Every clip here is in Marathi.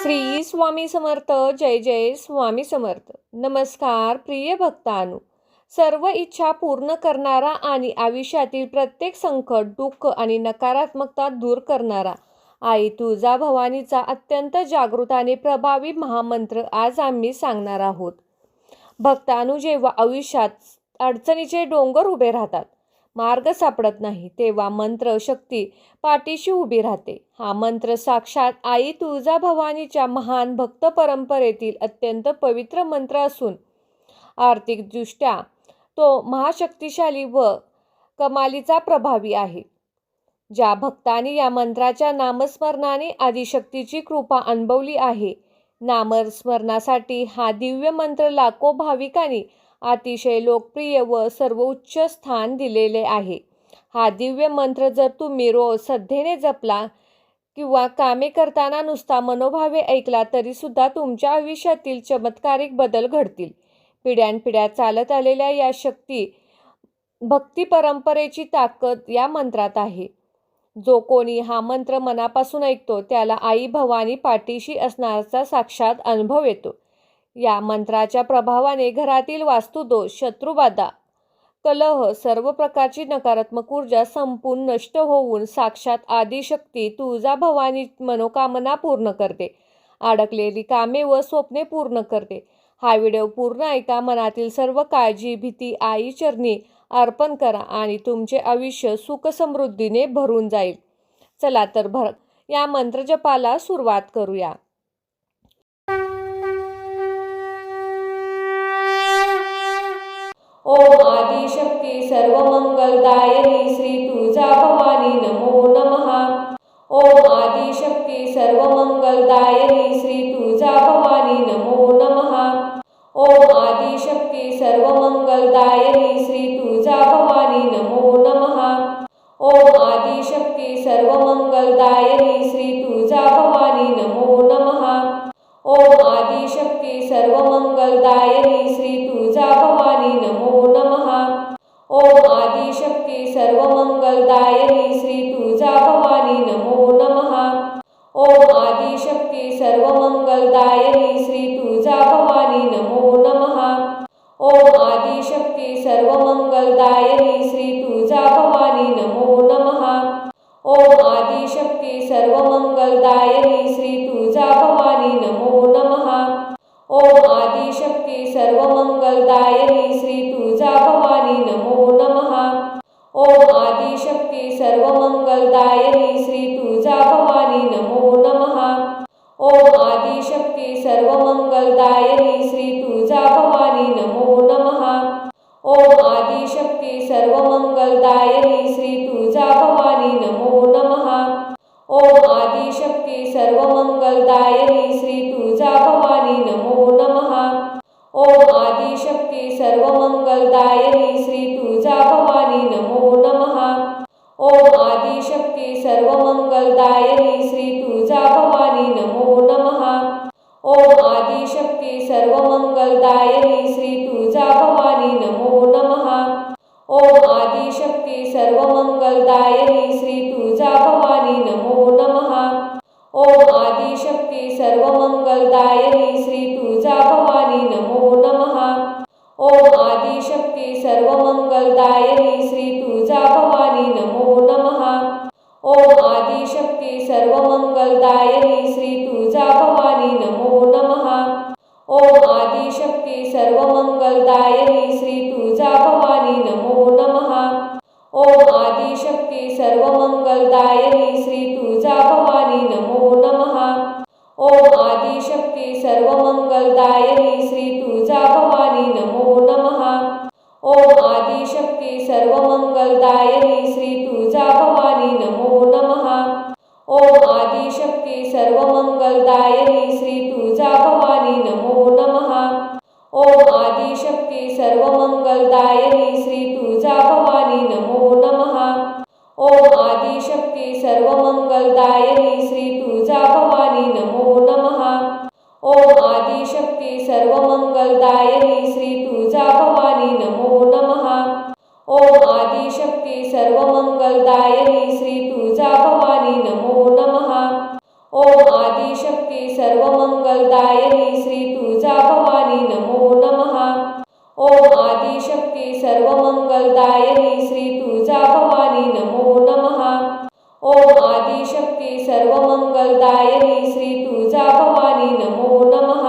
श्री स्वामी समर्थ. जय जय स्वामी समर्थ. नमस्कार प्रिय भक्तांनो. सर्व इच्छा पूर्ण करणारा आणि आयुष्यातील प्रत्येक संकट, दुःख आणि नकारात्मकता दूर करणारा आई तुळजाभवानीचा अत्यंत जागृत आणि प्रभावी महामंत्र आज आम्ही सांगणार आहोत. भक्तांनो, जेव्हा आयुष्यात अडचणीचे डोंगर उभे राहतात, मार्ग सापडत नाही, तेव्हा मंत्र शक्ती पाठीशी उभी राहते. हा मंत्र साक्षात आई तुळजाभवानीच्या महान भक्त परंपरेतील अत्यंत पवित्र मंत्र असून आर्थिकदृष्ट्या तो महाशक्तिशाली व कमालीचा प्रभावी आहे. ज्या भक्तांनी या मंत्राच्या नामस्मरणाने आदिशक्तीची कृपा अनुभवली आहे, नामस्मरणासाठी हा दिव्य मंत्र लाखो भाविकांनी अतिशय लोकप्रिय व सर्वोच्च स्थान दिलेले आहे. हा दिव्य मंत्र जर तुम्ही रोज श्रद्धेने जपला किंवा कामे करताना नुसता मनोभावे ऐकला तरी सुद्धा तुमच्या आयुष्यातील चमत्कारिक बदल घडतील. पिढ्यानपिढ्या चालत आलेल्या या भक्ती परंपरेची ताकद या मंत्रात आहे. जो कोणी हा मंत्र मनापासून ऐकतो त्याला आई भवानी पाठीशी असण्याचा साक्षात अनुभव येतो. या मंत्राच्या प्रभावाने घरातील वास्तुदोष, शत्रुबाधा, कलह, सर्व प्रकारची नकारात्मक ऊर्जा संपूर्ण नष्ट होऊन साक्षात आदिशक्ती तुळजाभवानी मनोकामना पूर्ण करते. अडकलेली कामे व स्वप्ने पूर्ण करते. हा व्हिडिओ पूर्ण ऐका. मनातील सर्व काळजी, भीती आई चरणी अर्पण करा आणि तुमचे आयुष्य सुख समृद्धीने भरून जाईल. चला तर या मंत्रजपाला सुरुवात करूया. ओम आदिशक्ती सर्वमंगलदायिनी श्री तुळजाभवानी नमो नमः. ओम आदिशक्ती सर्वमंगलदायिनी श्री तुळजाभवानी नमो नमः. ओम आदिशक्ती सर्वमंगलदायिनी श्री तुळजाभवानी नमो नमः. ओम आदिशक्ती सर्वमंगलदायिनी श्री तुळजाभवानी नमो नमः. ओम आदिशक्ती सर्वमंगलदायिनी श्री तुळजाभवानी नमो नमः. ओम आदिशक्ती सर्वमंगलदायिनी श्री तुळजाभवानी नमो नमः. ओम आदिशक्ती सर्वमंगलदायिनी श्री तुळजाभवानी नमो नमः. ओम आदिशक्ती सर्वमंगलदायिनी श्री तुळजाभवानी नमो नमः. ओम आदिशक्ती सर्वमंगलदायिनी श्री तुळजाभवानी नमो नमः. ओम आदिशक्ती सर्वमंगलदायिनी श्री तुळजाभवानी नमो नमः. ओम आदिशक्ती सर्वमंगलदायिनी श्री तुळजाभवानी नमो नमः. ओम आदिशक्ती सर्वमंगलदायिनी श्री तुळजाभवानी नमो नमः. ओम आदिशक्ती सर्वमंगलदायिनी श्री तुळजाभवानी नमो नमः. ओम आदिशक्ती सर्वमंगलदायिनी श्री तुळजाभवानी नमो नमः. ओम आदिशक्ती सर्वमंगलदायिनी श्री तुळजाभवानी नमो नमः. ओम आदिशक्ती सर्वमंगलदायिनी श्री तुळजाभवानी नमो नमः. ओम आदिशक्ती सर्वमंगलदायिनी श्री तुळजाभवानी नमो नमः. ओम आदिशक्ती सर्वमंगलदायिनी श्री तुळजाभवानी नमो नमः. ओम आदिशक्ती सर्वमंगलदायिनी श्री तुळजाभवानी नमो नमः. ओम आदिशक्ती सर्वमंगलदायिनी श्री तुळजाभवानी नमो नमः. ओम आदिशक्ती सर्वमंगलदायिनी श्री तुळजाभवानी नमो नमः. ओम आदिशक्ती सर्वमंगलदायिनी श्री तुळजाभवानी नमो नमः. ओम आदिशक्ती सर्वमंगलदायिनी श्री तुळजाभवानी नमो नमः. ओम आदिशक्ती सर्वमंगलदायिनी श्री तुळजाभवानी नमो नमः. ओम आदिशक्ती सर्वमंगलदायिनी श्री तुळजाभवानी नमो नमः. ओम आदिशक्ती सर्वमंगलदायिनी श्री तुळजाभवानी नमो नमः. ओम आदिशक्ती सर्वमंगलदायिनी श्री तुळजाभवानी नमो नमः. ओम आदिशक्ती सर्वमंगलदायिनी श्री तुळजाभवानी नमो नमः. ओम आदिशक्ती सर्वमंगलदायिनी श्री तुळजाभवानी नमो नमः. ओम आदिशक्ती सर्वमंगलदायिनी श्री तुळजाभवानी नमो नमः. ओम आदिशक्ती सर्वमंगलदायिनी श्री तुळजा भवानी नमो नमः। ओम आदिशक्ती सर्वमंगलदायिनी श्री तुळजा भवानी नमो नमः। ओम आदिशक्ती सर्वमंगलदायिनी श्री तुळजा भवानी नमो नमः।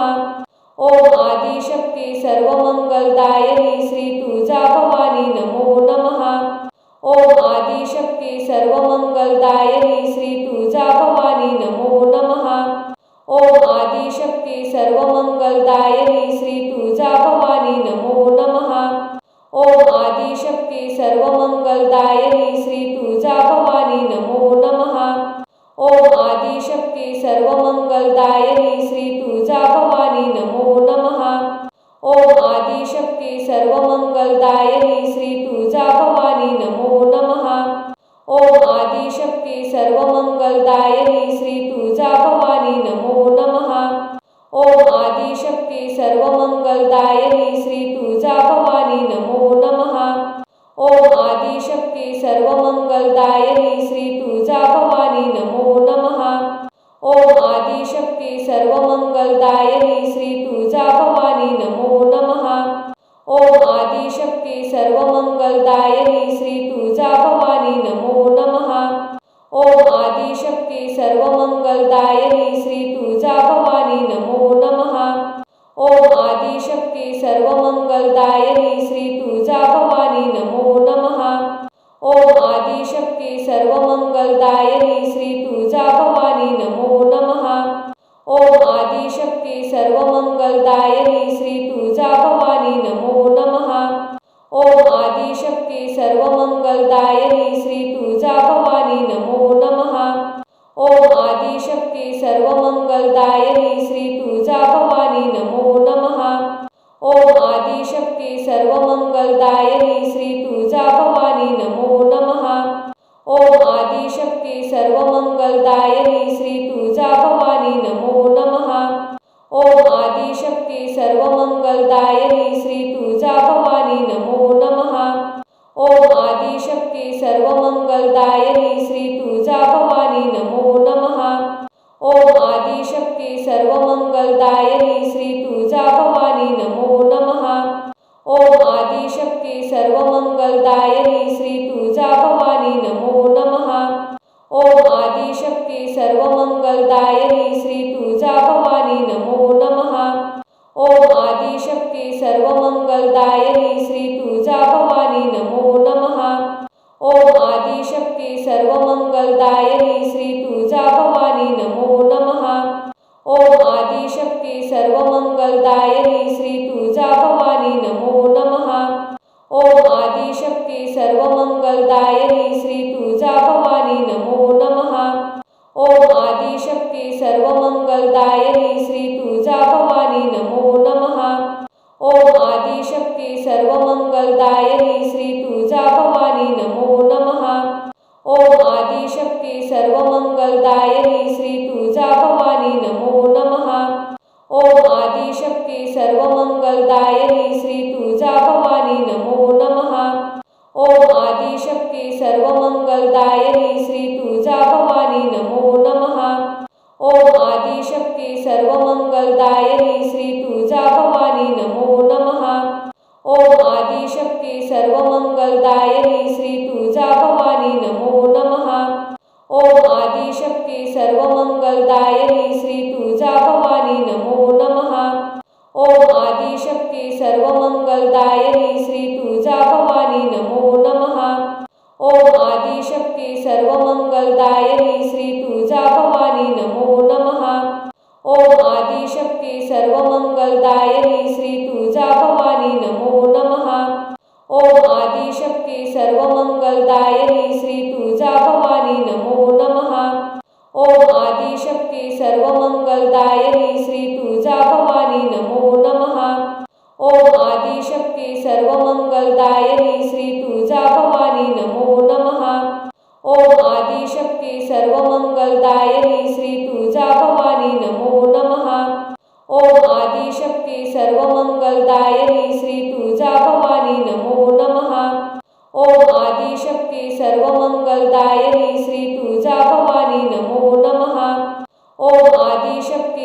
ओम आदिशक्ती सर्वमंगलदायिनी श्री तुळजा भवानी नमो नमः। ओम आदिशक्ती सर्वमंगलदायिनी श्री तुळजा भवानी नमो नमः। ओम आदिशक्ती सर्वमंगलदायिनी श्री तुळजा भवानी नमो नमः। ओम आदिशक्ती सर्वमंगलदायिनी श्री तुळजा भवानी नमो नमः। ओम आदिशक्ती सर्वमंगलदायिनी श्री तुळजा भवानी नमो नमः। ओम आदिशक्ती सर्वमंगलदायिनी श्री तुळजा भवानी नमो नमः। ओम आदिशक्ती सर्वमंगलदायिनी श्री तुळजा भवानी नमो नमः। ओम आदिशक्ती सर्वमंगलदायिनी श्री तुळजा भवानी नमो नमः। ओम आदिशक्ती सर्वमंगलदायिनी श्री तुळजा भवानी नमो नमः। ओम आदिशक्ती सर्वमंगलदायिनी श्री तुळजा भवानी नमो नमः। ओम आदिशक्ती सर्वमंगलदायिनी श्री तुळजा भवानी नमो नमः। ओम आदिशक्ती सर्वमंगलदायिनी श्री तुळजा भवानी नमो नमः। ओम आदिशक्ती सर्वमंगलदायिनी श्री तुळजा भवानी नमो नमः। ओम आदिशक्ती सर्वमंगलदायिनी श्री तुळजा भवानी नमो नमः। ओम आदिशक्ती सर्वमंगलदायिनी श्री तुळजा भवानी नमो नमः। ओम आदिशक्ती सर्वमंगलदायिनी श्री तुळजा भवानी नमो नमः। ओम आदिशक्ती सर्वमंगलदायिनी श्री तुळजा भवानी नमो नमः। ओम आदिशक्ती सर्वमंगलदायिनी श्री तुळजा भवानी नमो नमः। ओम आदिशक्ती सर्वमंगलदायिनी श्री तुळजा भवानी नमो नमः। ओम आदिशक्ती सर्वमंगलदायिनी श्री तुळजा भवानी नमो नमः। ओम आदिशक्ती सर्वमंगलदायिनी श्री तुळजा भवानी नमो नमः। ओम आदिशक्ती सर्वमंगलदायिनी श्री तुळजा भवानी नमो नमः। ओम आदिशक्ती सर्वमंगलदायिनी श्री तुळजा भवानी नमो नमः। ओम आदिशक्ती सर्वमंगलदायिनी श्री तुळजा भवानी नमो नमः। ओम आदिशक्ती सर्वमंगलदायिनी श्री तुळजा भवानी नमो नमः। ओम आदिशक्ती सर्वमंगलदायिनी श्री तुळजा भवानी नमो नमः। ओम आदिशक्ती सर्वमंगलदायिनी श्री तुळजा भवानी नमो नमः। ओम आदिशक्ती सर्वमंगलदायिनी श्री तुळजा भवानी नमो नमः। ओम आदिशक्ती सर्वमंगलदायिनी श्री तुळजा भवानी नमो नमः। ओम आदिशक्ती सर्वमंगलदायिनी श्री तुळजा भवानी नमो नमः। ओम आदिशक्ती सर्वमंगलदायिनी श्री तुळजा भवानी नमो नमः। ओम आदिशक्ती सर्वमंगलदायिनी श्री तुळजा भवानी नमो नमः। ओम आदिशक्ती सर्वमंगलदायिनी श्री तुळजा भवानी नमो नमः। ओम आदिशक्ती सर्वमंगलदायिनी श्री तुळजा भवानी नमो नमः। ओम आदिशक्ती सर्वमंगलदायिनी श्री तुळजा भवानी नमो नमः। ओम आदिशक्ती सर्वमंगलदायिनी श्री तुळजा भवानी नमो नमः। ओम आदिशक्ती सर्वमंगलदायिनी श्री तुळजा भवानी नमो नमः। ओम आदिशक्ती सर्वमंगलदायिनी श्री तुळजा भवानी नमो नमः। ओम आदिशक्ती सर्वमंगलदायिनी श्री तुळजा भवानी नमो नमः। ओम आदिशक्ती सर्वमंगलदायिनी श्री तुळजा भवानी नमो नमः। ओम आदिशक्ती सर्वमंगलदायिनी श्री तुळजा भवानी नमो नमः। ओम आदिशक्ती सर्वमंगलदायिनी श्री तुळजा भवानी नमो नमः। ओम आदिशक्ती सर्वमंगलदायिनी श्री तुळजा भवानी नमो नमः। ओम आदिशक्ती सर्वमंगलदायिनी श्री तुळजा भवानी नमो नमः। ओम आदिशक्ती सर्वमंगलदायिनी श्री तुळजा भवानी नमो नमः। ओम आदिशक्ती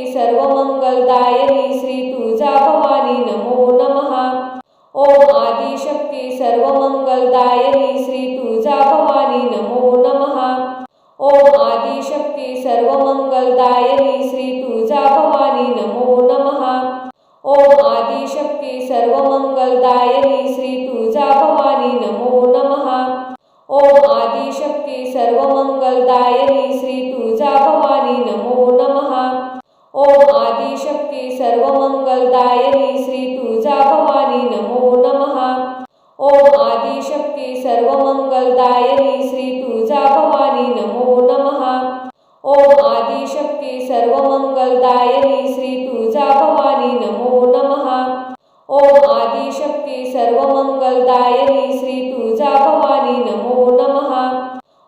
आदिशक्ती सर्वमंगलदायिनी श्री तुळजाभवानी नमो नमः. ओम आदिशक्ती सर्वमंगलदायिनी श्री तुळजाभवानी नमो नमः. ओम आदिशक्ती सर्वमंगलदायिनी श्री तुळजाभवानी नमो नमः। ओम आदिशक्ती सर्वमंगलदायिनी श्री तुळजाभवानी नमो नमः। ओम आदिशक्ती सर्वमंगलदायिनी श्री तुळजाभवानी नमो नमः। ओम आदिशक्ती सर्वमंगलदायिनी श्री तुळजाभवानी नमो नमः। ओम आदिशक्ती सर्वमंगलदायिनी श्री तुळजाभवानी नमो नमः। ओम आदिशक्ती सर्वमंगलदायिनी श्री तुळजाभवानी नमो नमः। ओम आदिशक्ती सर्वमंगलदायिनी श्री तुळजाभवानी नमो नमः।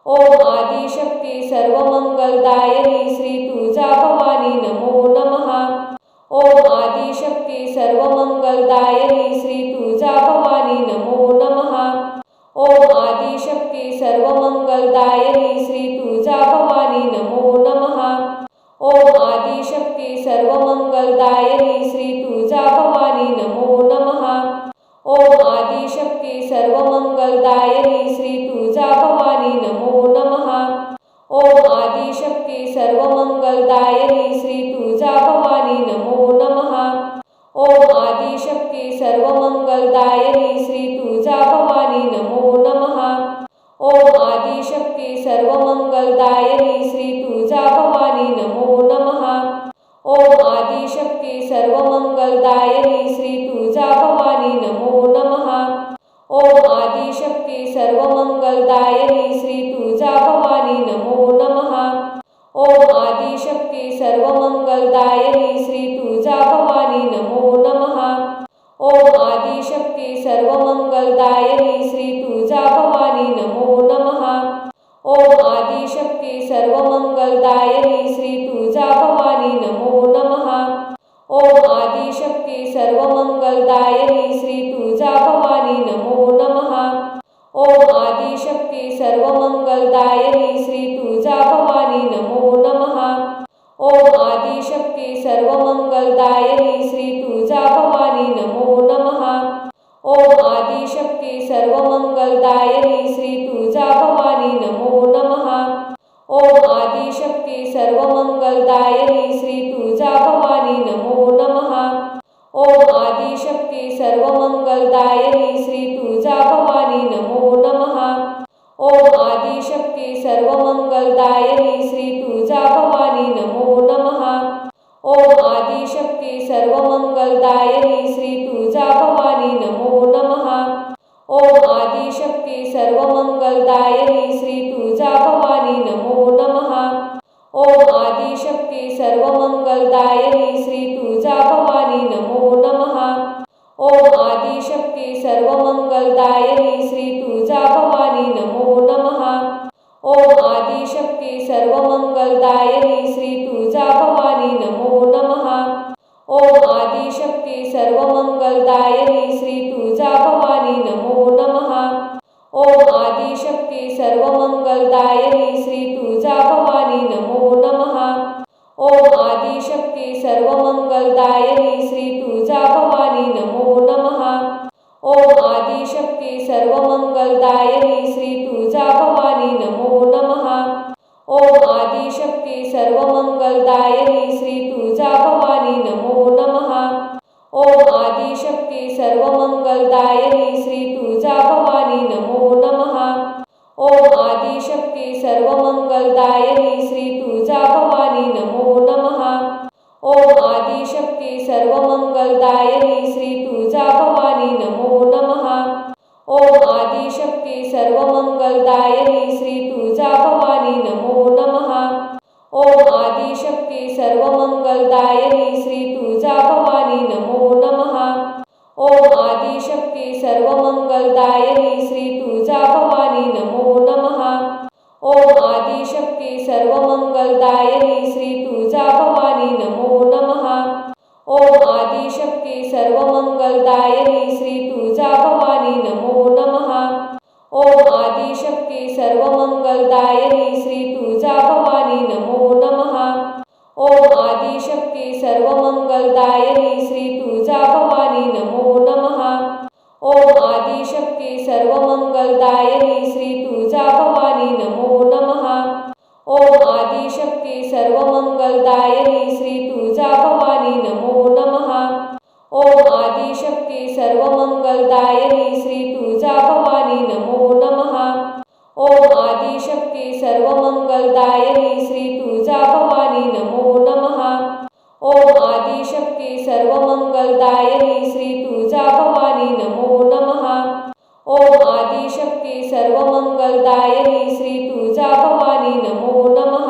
ओम आदिशक्ती सर्वमंगलदायिनी श्री तुळजाभवानी नमो नमः। ओम आदिशक्ती सर्वमंगलदायिनी श्री तुळजाभवानी नमो नमः। ओम आदिशक्ती सर्वमंगलदायिनी श्री तुळजाभवानी नमो नमः। ओम आदिशक्ती सर्वमंगलदायिनी श्री तुळजाभवानी नमो नमः। ओम आदिशक्ती सर्वमंगलदायिनी श्री तुळजाभवानी नमो नमः। ओम आदिशक्ती सर्वमंगलदायिनी श्री तुळजाभवानी नमो नमः। ओम आदिशक्ती सर्वमंगलदायिनी श्री तुळजाभवानी नमो नमः। ओम आदिशक्ती सर्वमंगलदायिनी श्री तुळजाभवानी नमो नमः। ओम आदिशक्ती सर्वमंगलदायिनी श्री तुळजाभवानी नमो नमः। ओम आदिशक्ती सर्वमंगलदायिनी श्री तुळजाभवानी नमो नमः। ओम आदिशक्ती सर्वमंगलदायिनी श्री तुळजाभवानी नमो नमः। ओम आदिशक्ती सर्वमंगलदायिनी श्री तुळजाभवानी नमो नमः। ओम आदिशक्ती सर्वमंगलदायिनी श्री तुळजाभवानी नमो नमः। ओम आदिशक्ती सर्वमंगलदायिनी श्री तुळजाभवानी नमो नमः। ओम आदिशक्ती सर्वमंगलदायिनी श्री तुळजाभवानी नमो नमः। ओम आदिशक्ती सर्वमंगलदायिनी श्री तुळजाभवानी नमो नमः। ओम आदिशक्ती सर्वमंगलदायिनी श्री तुळजाभवानी नमो नमः। ओम आदिशक्ती सर्वमंगलदायिनी श्री तुळजाभवानी नमो नमः। ओम आदिशक्ती सर्वमंगलदायिनी श्री तुळजाभवानी नमो नमः। ओम आदिशक्ती सर्वमंगलदायिनी श्री तुळजाभवानी नमो नमः। ओम आदिशक्ती सर्वमंगलदायिनी श्री तुळजाभवानी नमो नमः। ओम आदिशक्ती सर्वमंगलदायिनी श्री तुळजाभवानी नमो नमः। ओम आदिशक्ती सर्वमंगलदायिनी श्री तुळजाभवानी नमो नमः। ओम आदिशक्ती सर्वमंगलदायिनी श्री तुळजाभवानी नमो नमः। ओम आदिशक्ती सर्वमंगलदायिनी श्री तुळजाभवानी नमो नमः। ओम आदिशक्ती सर्वमंगलदायिनी श्री तुळजाभवानी नमो नमः। ओम आदिशक्ती सर्वमंगलदायिनी श्री तुळजाभवानी नमो नमः। ओम आदिशक्ती सर्वमंगलदायिनी श्री तुळजाभवानी नमो नमः। ओम आदिशक्ती सर्वमंगलदायिनी श्री तुळजाभवानी नमो नमः। ओम आदिशक्ती सर्वमंगलदायिनी श्री तुळजाभवानी नमो नमः। ओम आदिशक्ती सर्वमंगलदायिनी श्री तुळजाभवानी नमो नमः। ओम आदिशक्ती सर्वमंगलदायिनी श्री तुळजाभवानी नमो नमः। ओम आदिशक्ती सर्वमंगलदायिनी श्री तुळजाभवानी नमो नमः। ओम आदिशक्ती सर्वमंगलदायिनी श्री तुळजाभवानी नमो नमः। ओम आदिशक्ती सर्वमंगलदायिनी श्री तुळजाभवानी नमो नमः। ओम आदिशक्ती सर्वमंगलदायिनी श्री तुळजाभवानी नमो नमः। ओम आदिशक्ती सर्वमंगलदायिनी श्री तुळजाभवानी नमो नमः। ओम आदिशक्ती सर्वमंगलदायिनी श्री तुळजाभवानी नमो नमः। ओम आदिशक्ती सर्वमंगलदायिनी श्री तुळजाभवानी नमो नमः। ओम आदिशक्ती सर्वमंगलदायिनी श्री तुळजाभवानी नमो नमः। ओम आदिशक्ती सर्वमंगलदायिनी श्री तुळजाभवानी नमो नमः। ओम आदिशक्ती सर्वमंगलदायिनी आदिशक्ती सर्वमंगलदायिनी श्री तुळजा भवानी नमो नमः। ओम आदिशक्ती सर्वमंगलदायिनी श्री तुळजा भवानी नमो नमः। ओम आदिशक्ती सर्वमंगलदायिनी श्री तुळजा भवानी नमो नमः।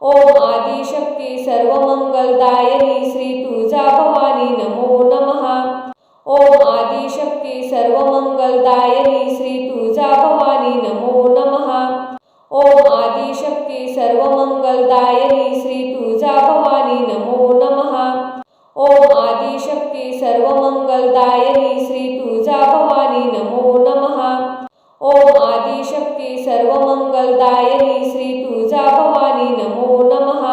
ओम आदिशक्ती सर्वमंगलदायिनी श्री तुळजा भवानी नमो नमः। ओम आदिशक्ती सर्वमंगलदायिनी श्री तुळजा भवानी नमो नमः। ओम आदिशक्ती सर्वमंगलदायिनी श्री तुळजा भवानी नमो नमः। ओम आदिशक्ती सर्वमंगलदायिनी श्री तुळजा भवानी नमो नमः। ओम आदिशक्ती सर्वमंगलदायिनी श्री तुळजा भवानी नमो नमः।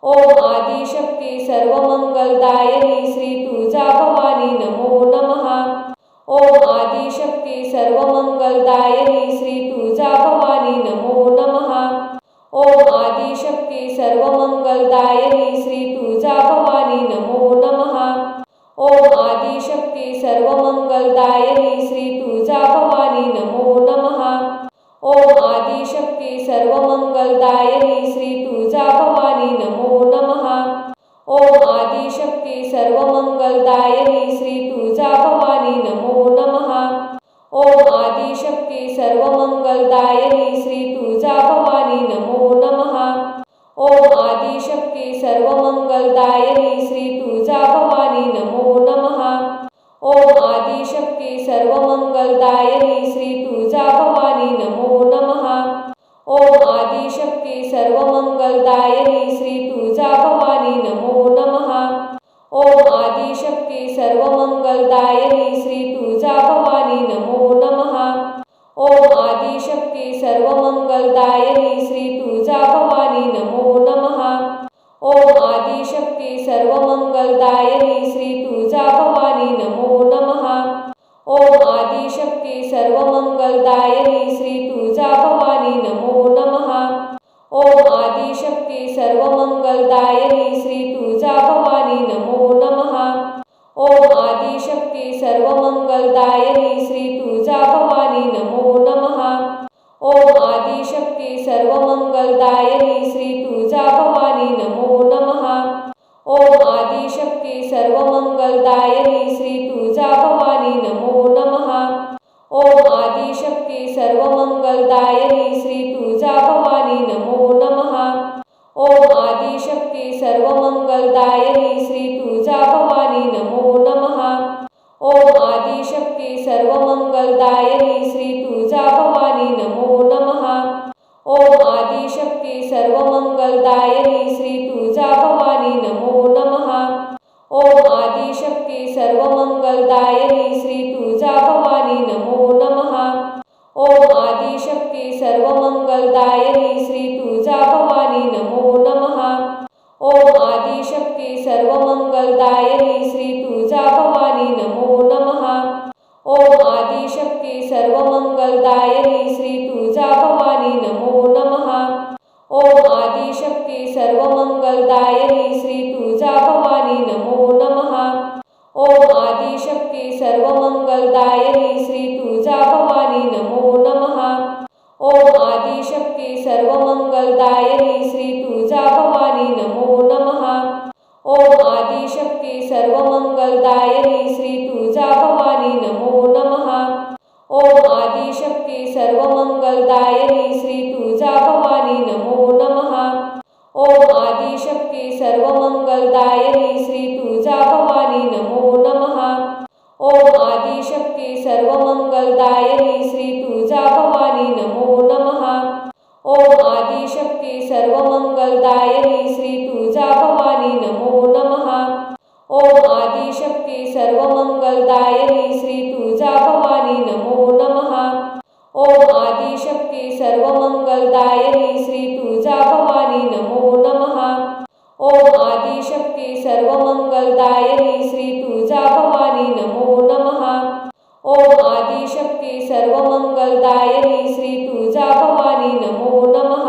ओम आदिशक्ती सर्वमंगलदायिनी श्री तुळजा भवानी नमो नमः। ओम आदिशक्ती सर्वमंगलदायिनी श्री तुळजा भवानी नमो नमः। ओम आदिशक्ती सर्वमंगलदायिनी श्री तुळजा भवानी नमो नमः। ओम आदिशक्ती सर्वमंगलदायिनी श्री तुळजा भवानी नमो नमः। ओम आदिशक्ती सर्वमंगलदायिनी श्री तुळजा भवानी नमो नमः। ओम आदिशक्ती सर्वमंगलदायिनी श्री तुळजा भवानी नमो नमः। ओम आदिशक्ती सर्वमंगलदायिनी श्री तुळजा भवानी नमो नमः। ओम आदिशक्ती सर्वमंगलदायिनी श्री तुळजा भवानी नमो नमः। ओम आदिशक्ती सर्वमंगलदायिनी श्री तुळजा भवानी नमो नमः। ओम आदिशक्ती सर्वमंगलदायिनी श्री तुळजा भवानी नमो नमः। ओम आदिशक्ती सर्वमंगलदायिनी श्री तुळजा भवानी नमो नमः। ओम आदिशक्ती सर्वमंगलदायिनी श्री तुळजा भवानी नमो नमः। ओम आदिशक्ती सर्वमंगलदायिनी श्री तुळजा भवानी नमो नमः। ओम आदिशक्ती सर्वमंगलदायिनी श्री तुळजा भवानी नमो नमः। ओम आदिशक्ती सर्वमंगलदायिनी श्री तुळजा भवानी नमो नमः। ओम आदिशक्ती सर्वमंगलदायिनी श्री तुळजा भवानी नमो नमः। ओम आदिशक्ती सर्वमंगलदायिनी श्री तुळजा भवानी नमो नमः। ओम आदिशक्ती सर्वमंगलदायिनी श्री तुळजा भवानी नमो नमः। ओम आदिशक्ती सर्वमंगलदायिनी श्री तुळजा भवानी नमो नमः। ओम आदिशक्ती सर्वमंगलदायिनी श्री तुळजा भवानी नमो नमः। ओम आदिशक्ती सर्वमंगलदायिनी श्री तुळजा भवानी नमो नमः। ओम आदिशक्ती सर्वमंगलदायिनी श्री तुळजा भवानी नमो नमः। ओम आदिशक्ती सर्वमंगलदायिनी श्री तुळजा भवानी नमो नमः। ओम आदिशक्ती सर्वमंगलदायिनी श्री तुळजा भवानी नमो नमः। ओम आदिशक्ती सर्वमंगलदायिनी श्री तुळजा भवानी नमो नमः। ओम आदिशक्ती सर्वमंगलदायिनी श्री तुळजा भवानी नमो नमः। ओम आदिशक्ती सर्वमंगलदायिनी श्री तुळजा भवानी नमो नमः। ओम आदिशक्ती सर्वमंगलदायिनी श्री तुळजा भवानी नमो नमः। ओम आदिशक्ती सर्वमंगलदायिनी श्री तुळजा भवानी नमो नमः। ओम आदिशक्ती सर्वमंगलदायिनी श्री तुळजा भवानी नमो नमः। ओम आदिशक्ती सर्वमंगलदायिनी श्री तुळजा भवानी नमो नमः। ओम आदिशक्ती सर्वमंगलदायिनी श्री तुळजा भवानी नमो नमः। ओम आदिशक्ती सर्वमंगलदायिनी श्री तुळजा भवानी नमो नमः। ओम आदिशक्ती सर्वमंगलदायिनी श्री तुळजा भवानी नमो नमः। ओम आदिशक्ती सर्वमंगलदायिनी श्री तुळजा भवानी नमो नमः। ओम आदिशक्ती सर्वमंगलदायिनी श्री तुळजा भवानी नमो नमः। ओम आदिशक्ती सर्वमंगलदायिनी श्री तुळजा भवानी नमो नमः। ओम आदिशक्ती सर्वमंगलदायिनी श्री तुळजा भवानी नमो नमः।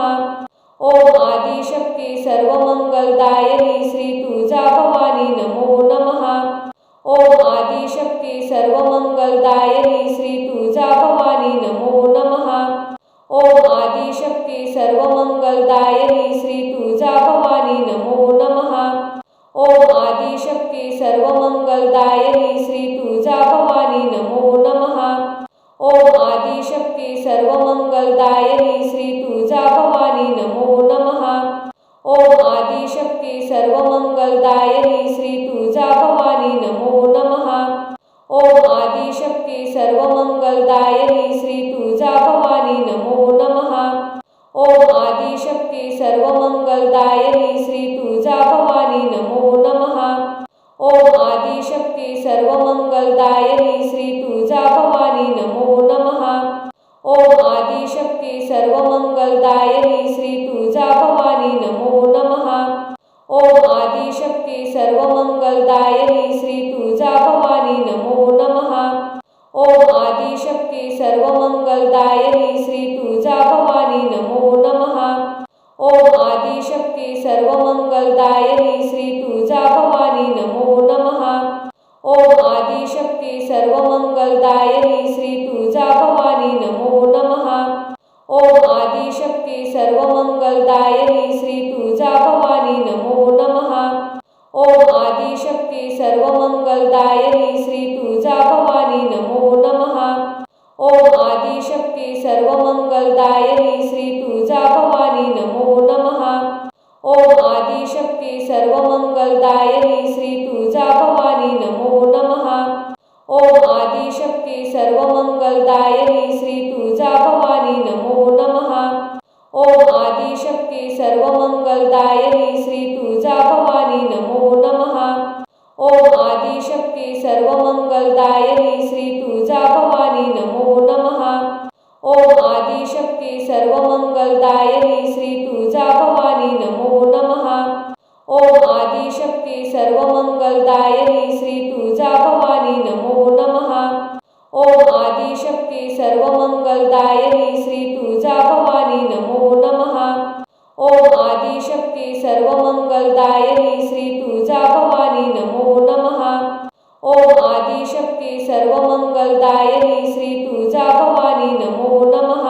ओम आदिशक्ती सर्वमंगलदायिनी श्री तुळजा भवानी नमो नमः। ओम आदिशक्ती सर्वमंगलदायिनी श्री तुळजा भवानी नमो नमः। ओम आदिशक्ती आदिशक्ती सर्वमंगलदायिनी श्री तुळजाभवानी नमो नमः। ओम आदिशक्ती सर्वमंगलदायिनी श्री तुळजाभवानी नमो नमः। ओम आदिशक्ती सर्वमंगलदायिनी श्री तुळजाभवानी नमो नमः। ओम आदिशक्ती सर्वमंगलदायिनी श्री तुळजाभवानी नमो नमः। ओम आदिशक्ती सर्वमंगलदायिनी श्री तुळजाभवानी नमो नमः। ओम आदिशक्ती सर्वमंगलदायिनी श्री तुळजाभवानी नमो नमः। ओम आदिशक्ती सर्वमंगलदायिनी श्री तुळजाभवानी नमो नमः। ओम आदिशक्ती सर्वमंगलदायिनी श्री तुळजाभवानी नमो नमः। ओम आदिशक्ती सर्वमंगलदायिनी श्री तुळजाभवानी नमो नमः। ओम आदिशक्ती सर्वमंगलदायिनी श्री तुळजाभवानी नमो नमः। ओम आदिशक्ती सर्वमंगलदायिनी श्री तुळजाभवानी नमो नमः। ओम आदिशक्ती सर्वमंगलदायिनी श्री तुळजाभवानी नमो नमः। ओम आदिशक्ती सर्वमंगलदायिनी श्री तुळजाभवानी नमो नमः। ओम आदिशक्ती सर्वमंगलदायिनी श्री तुळजाभवानी नमो नमः। ओम आदिशक्ती सर्वमंगलदायिनी श्री तुळजाभवानी नमो नमः। ओम आदिशक्ती सर्वमंगलदायिनी श्री तुळजाभवानी नमो नमः। ओम आदिशक्ती सर्वमंगलदायिनी श्री तुळजाभवानी नमो नमः। ओम आदिशक्ती सर्वमंगलदायिनी श्री तुळजाभवानी नमो नमः। ओम आदिशक्ती सर्वमंगलदायिनी श्री तुळजाभवानी नमो नमः। ओम आदिशक्ती सर्वमंगलदायिनी श्री तुळजाभवानी नमो नमः। ओम आदिशक्ती सर्वमंगलदायिनी श्री तुळजाभवानी नमो नमः। ओम आदिशक्ती सर्वमंगलदायिनी श्री तुळजाभवानी नमो नमः। ओम आदिशक्ती सर्वमंगलदायिनी श्री तुळजाभवानी नमो नमः। ओम आदिशक्ती सर्वमंगलदायिनी श्री तुळजाभवानी नमो नमः। ओम आदिशक्ती सर्वमंगलदायिनी श्री तुळजाभवानी नमो नमः।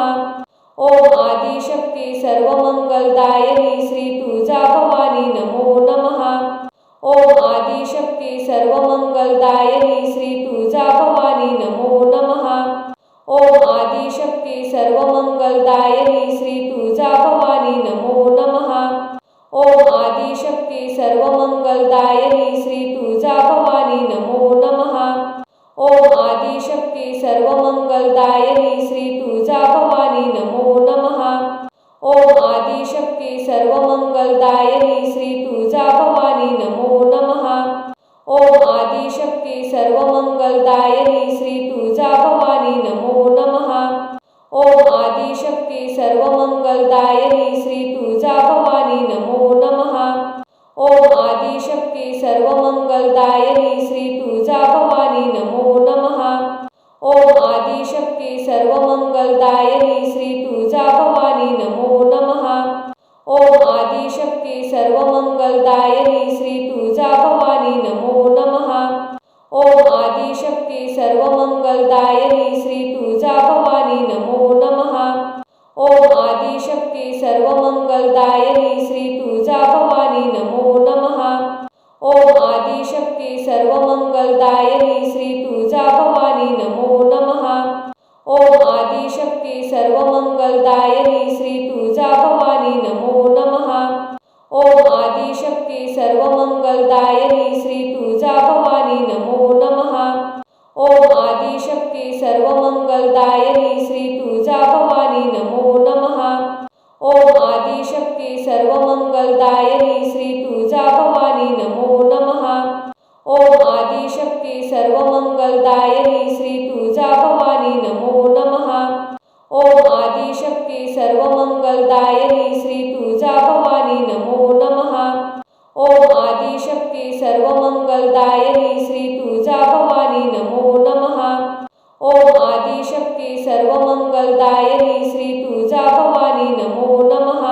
ओम आदिशक्ती सर्वमंगलदायिनी श्री तुळजाभवानी नमो नमः। ओम आदिशक्ती सर्वमंगलदायिनी श्री तुळजाभवानी नमो नमः। ओम आदिशक्ती सर्वमंगलदायिनी श्री तुळजाभवानी नमो नमः। ओम आदिशक्ती सर्वमंगलदायिनी श्री तुळजाभवानी नमो नमः। ओम आदिशक्ती सर्वमंगलदायिनी श्री तुळजाभवानी नमो नमः। ओम आदिशक्ती सर्वमंगलदायिनी श्री तुळजाभवानी नमो नमः। ओम आदिशक्ती सर्वमंगलदायिनी श्री तुळजाभवानी नमो नमः। ओम आदिशक्ती सर्वमंगलदायिनी श्री तुळजाभवानी नमो नमः। ओम आदिशक्ती सर्वमंगलदायिनी श्री तुळजाभवानी नमो नमः। ओम आदिशक्ती सर्वमंगलदायिनी श्री तुळजाभवानी नमो नमः। ओम आदिशक्ती सर्वमंगलदायिनी श्री तुळजाभवानी नमो नमः। ओम आदिशक्ती सर्वमंगलदायिनी श्री तुळजाभवानी नमो नमः। ओम आदिशक्ती सर्वमंगलदायिनी श्री तुळजाभवानी नमो नमः। ओम आदिशक्ती सर्वमंगलदायिनी श्री तुळजाभवानी नमो नमः। ओम आदिशक्ती सर्वमंगलदायिनी श्री तुळजाभवानी नमो नमः। ओम आदिशक्ती सर्वमंगलदायिनी श्री तुळजाभवानी नमो नमः। ओम आदिशक्ती सर्वमंगलदायिनी श्री तुळजाभवानी नमो नमः। ओम आदिशक्ती सर्वमंगलदायिनी श्री तुळजाभवानी नमो नमः। ओम आदिशक्ती सर्वमंगलदायिनी श्री तुळजाभवानी नमो नमः। ओम आदिशक्ती सर्वमंगलदायिनी श्री तुळजाभवानी नमो नमः। ओम आदिशक्ती सर्वमंगलदायिनी श्री तुळजाभवानी नमो नमः।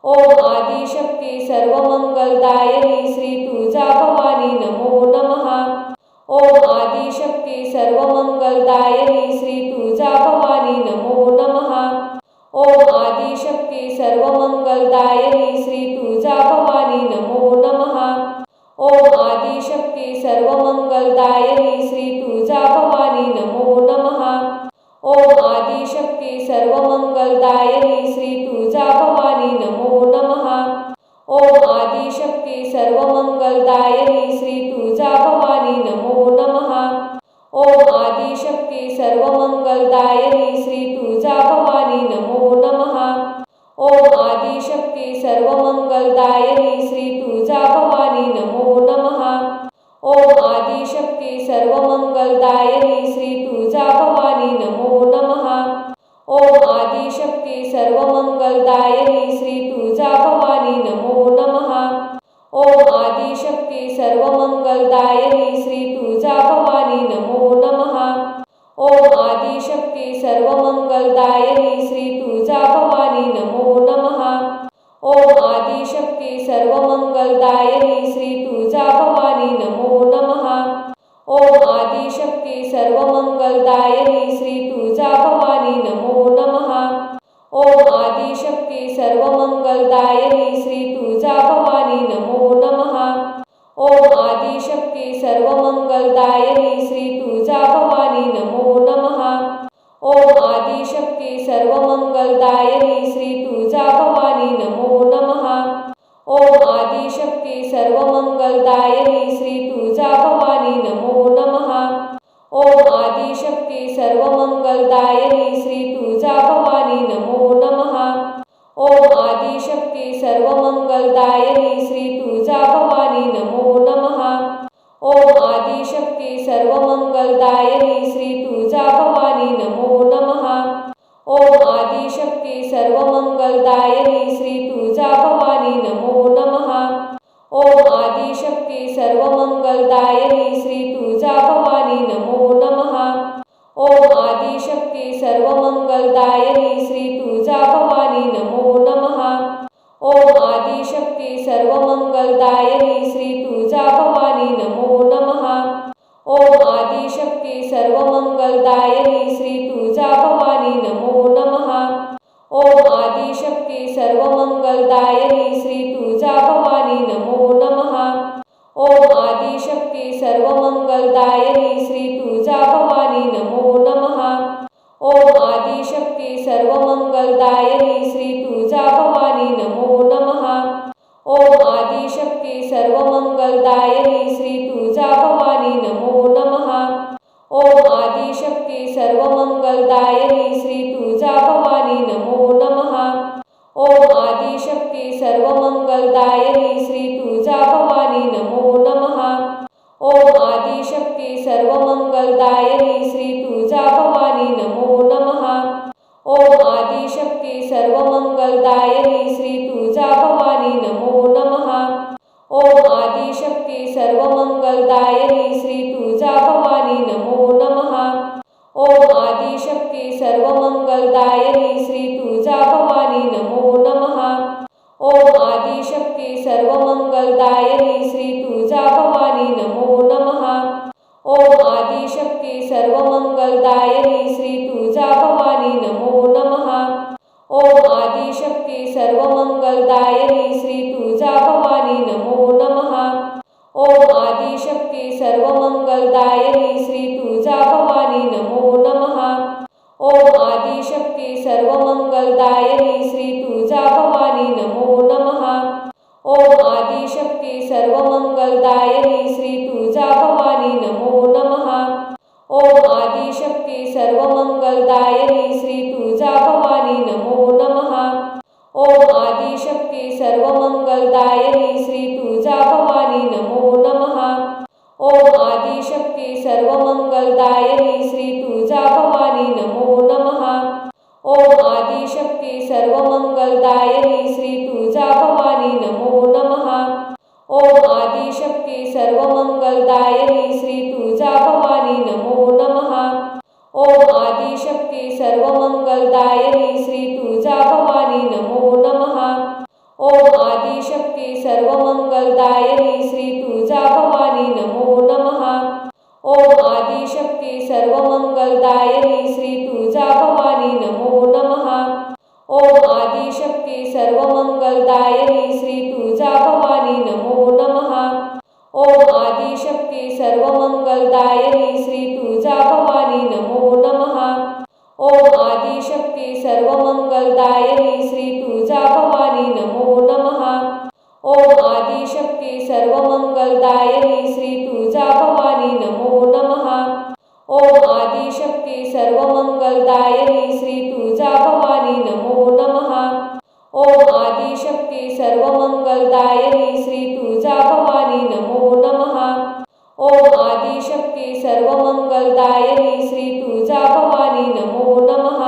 ओम आदिशक्ती सर्वमंगलदायिनी श्री तुळजाभवानी नमो नमः। ओम आदिशक्ती सर्वमंगलदायिनी श्री तुळजाभवानी नमो नमः। ओम आदिशक्ती आदिशक्ती सर्वमंगलदायिनी श्री तुळजा भवानी नमो नमः। ओम आदिशक्ती सर्वमंगलदायिनी श्री तुळजा भवानी नमो नमः। ओम आदिशक्ती सर्वमंगलदायिनी श्री तुळजा भवानी नमो नमः। ओम आदिशक्ती सर्वमंगलदायिनी श्री तुळजा भवानी नमो नमः। ओम आदिशक्ती सर्वमंगलदायिनी श्री तुळजा भवानी नमो नमः। ओम आदिशक्ती सर्वमंगलदायिनी श्री तुळजा भवानी नमो नमः। ओम आदिशक्ती सर्वमंगलदायिनी श्री तुळजा भवानी नमो नमः। ओम आदिशक्ती सर्वमंगलदायिनी श्री तुळजा भवानी नमो नमः। ओम आदिशक्ती सर्वमंगलदायिनी श्री तुळजा भवानी नमो नमः। ओम आदिशक्ती सर्वमंगलदायिनी श्री तुळजा भवानी नमो नमः। ओम आदिशक्ती सर्वमंगलदायिनी श्री तुळजा भवानी नमो नमः। ओम आदिशक्ती सर्वमंगलदायिनी श्री तुळजा भवानी नमो नमः। ओम आदिशक्ती सर्वमंगलदायिनी श्री तुळजा भवानी नमो नमः। ओम आदिशक्ती सर्वमंगलदायिनी श्री तुळजा भवानी नमो नमः। ओम आदिशक्ती सर्वमंगलदायिनी श्री तुळजा भवानी नमो नमः। ओम आदिशक्ती सर्वमंगलदायिनी श्री तुळजा भवानी नमो नमः। ओम आदिशक्ती सर्वमंगलदायिनी श्री तुळजा भवानी नमो नमः। ओम आदिशक्ती सर्वमंगलदायिनी श्री तुळजा भवानी नमो नमः। ओम आदिशक्ती सर्वमंगलदायिनी श्री तुळजा भवानी नमो नमः। ओम आदिशक्ती सर्वमंगलदायिनी श्री तुळजा भवानी नमो नमः। ओम आदिशक्ती सर्वमंगलदायिनी श्री तुळजा भवानी नमो नमः। ओम आदिशक्ती सर्वमंगलदायिनी श्री तुळजा भवानी नमो नमः। ओम आदिशक्ती सर्वमंगलदायिनी श्री तुळजा भवानी नमो नमः। ओम आदिशक्ती सर्वमंगलदायिनी श्री तुळजा भवानी नमो नमः। ओम आदिशक्ती सर्वमंगलदायिनी श्री तुळजा भवानी नमो नमः। ओम आदिशक्ती सर्वमंगलदायिनी श्री तुळजा भवानी नमो नमः। ओम आदिशक्ती सर्वमंगलदायिनी श्री तुळजा भवानी नमो नमः। ओम आदिशक्ती सर्वमंगलदायिनी श्री तुळजा भवानी नमो नमः। ओम आदिशक्ती सर्वमंगलदायिनी श्री तुळजा भवानी नमो नमः। ओम आदिशक्ती सर्वमंगलदायिनी श्री तुळजा भवानी नमो नमः। ओम आदिशक्ती सर्वमंगलदायिनी श्री तुळजा भवानी नमो नमः। ओम आदिशक्ती सर्वमंगलदायिनी श्री तुळजा भवानी नमो नमः। ओम आदिशक्ती सर्वमंगलदायिनी श्री तुळजा भवानी नमो नमः। ओम आदिशक्ती सर्वमंगलदायिनी श्री तुळजा भवानी नमो नमः। ओम आदिशक्ती सर्वमंगलदायिनी श्री तुळजा भवानी नमो नमः। ओम आदिशक्ती सर्वमंगलदायिनी श्री तुळजा भवानी नमो नमः। ओम आदिशक्ती सर्वमंगलदायिनी श्री तुळजा भवानी नमो नमः। ओम आदिशक्ती सर्वमंगलदायिनी श्री तुळजा भवानी नमो नमः। ओम आदिशक्ती सर्वमंगलदायिनी श्री तुळजा भवानी नमो नमः। ओम आदिशक्ती सर्वमंगलदायिनी श्री तुळजा भवानी नमो नमः। ओम आदिशक्ती सर्वमंगलदायिनी श्री तुळजा भवानी नमो नमः। ओम आदिशक्ती सर्वमंगलदायिनी श्री तुळजा भवानी नमो नमः। ओम आदिशक्ती सर्वमंगलदायिनी श्री तुळजा भवानी नमो नमः। ओम आदिशक्ती सर्वमंगलदायिनी श्री तुळजा भवानी नमो नमः। ओम आदिशक्ती सर्वमंगलदायिनी श्री तुळजा भवानी नमो नमः। ओम आदिशक्ती सर्वमंगलदायिनी श्री तुळजा भवानी नमो नमः। ओम आदिशक्ती सर्वमंगलदायिनी श्री तुळजा भवानी नमो नमः। ओम आदिशक्ती सर्वमंगलदायिनी श्री तुळजा भवानी नमो नमः। ओम आदिशक्ती सर्वमंगलदायिनी श्री तुळजाभवानी नमो नमः। ओम आदिशक्ती सर्वमंगलदायिनी श्री तुळजाभवानी नमो नमः। ओम आदिशक्ती सर्वमंगलदायिनी श्री तुळजाभवानी नमो नमः। ओम आदिशक्ती सर्वमंगलदायिनी श्री तुळजाभवानी नमो नमः। ओम आदिशक्ती सर्वमंगलदायिनी श्री तुळजाभवानी नमो नमः। ओम आदिशक्ती सर्वमंगलदायिनी श्री तुळजाभवानी नमो नमः। ओम आदिशक्ती सर्वमंगलदायिनी श्री तुळजाभवानी नमो नमः।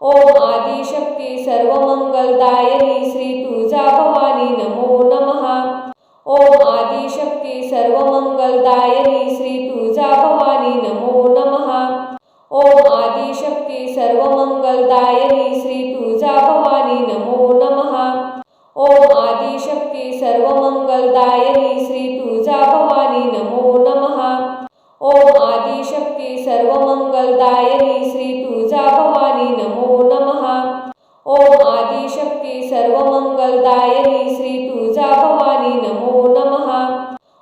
ओम आदिशक्ती सर्वमंगलदायिनी श्री तुळजाभवानी नमो नमः। ओम आदिशक्ती सर्वमंगलदायिनी श्री तुळजाभवानी नमो नमः। ओम आदिशक्ती सर्वमंगलदायिनी श्री तुळजाभवानी नमो नमः। ओम आदिशक्ती सर्वमंगलदायिनी श्री तुळजाभवानी नमो नमः। ओम आदिशक्ती सर्वमंगलदायिनी श्री तुळजाभवानी नमो नमः। ओम आदिशक्ती सर्वमंगलदायिनी श्री तुळजाभवानी नमो नमः।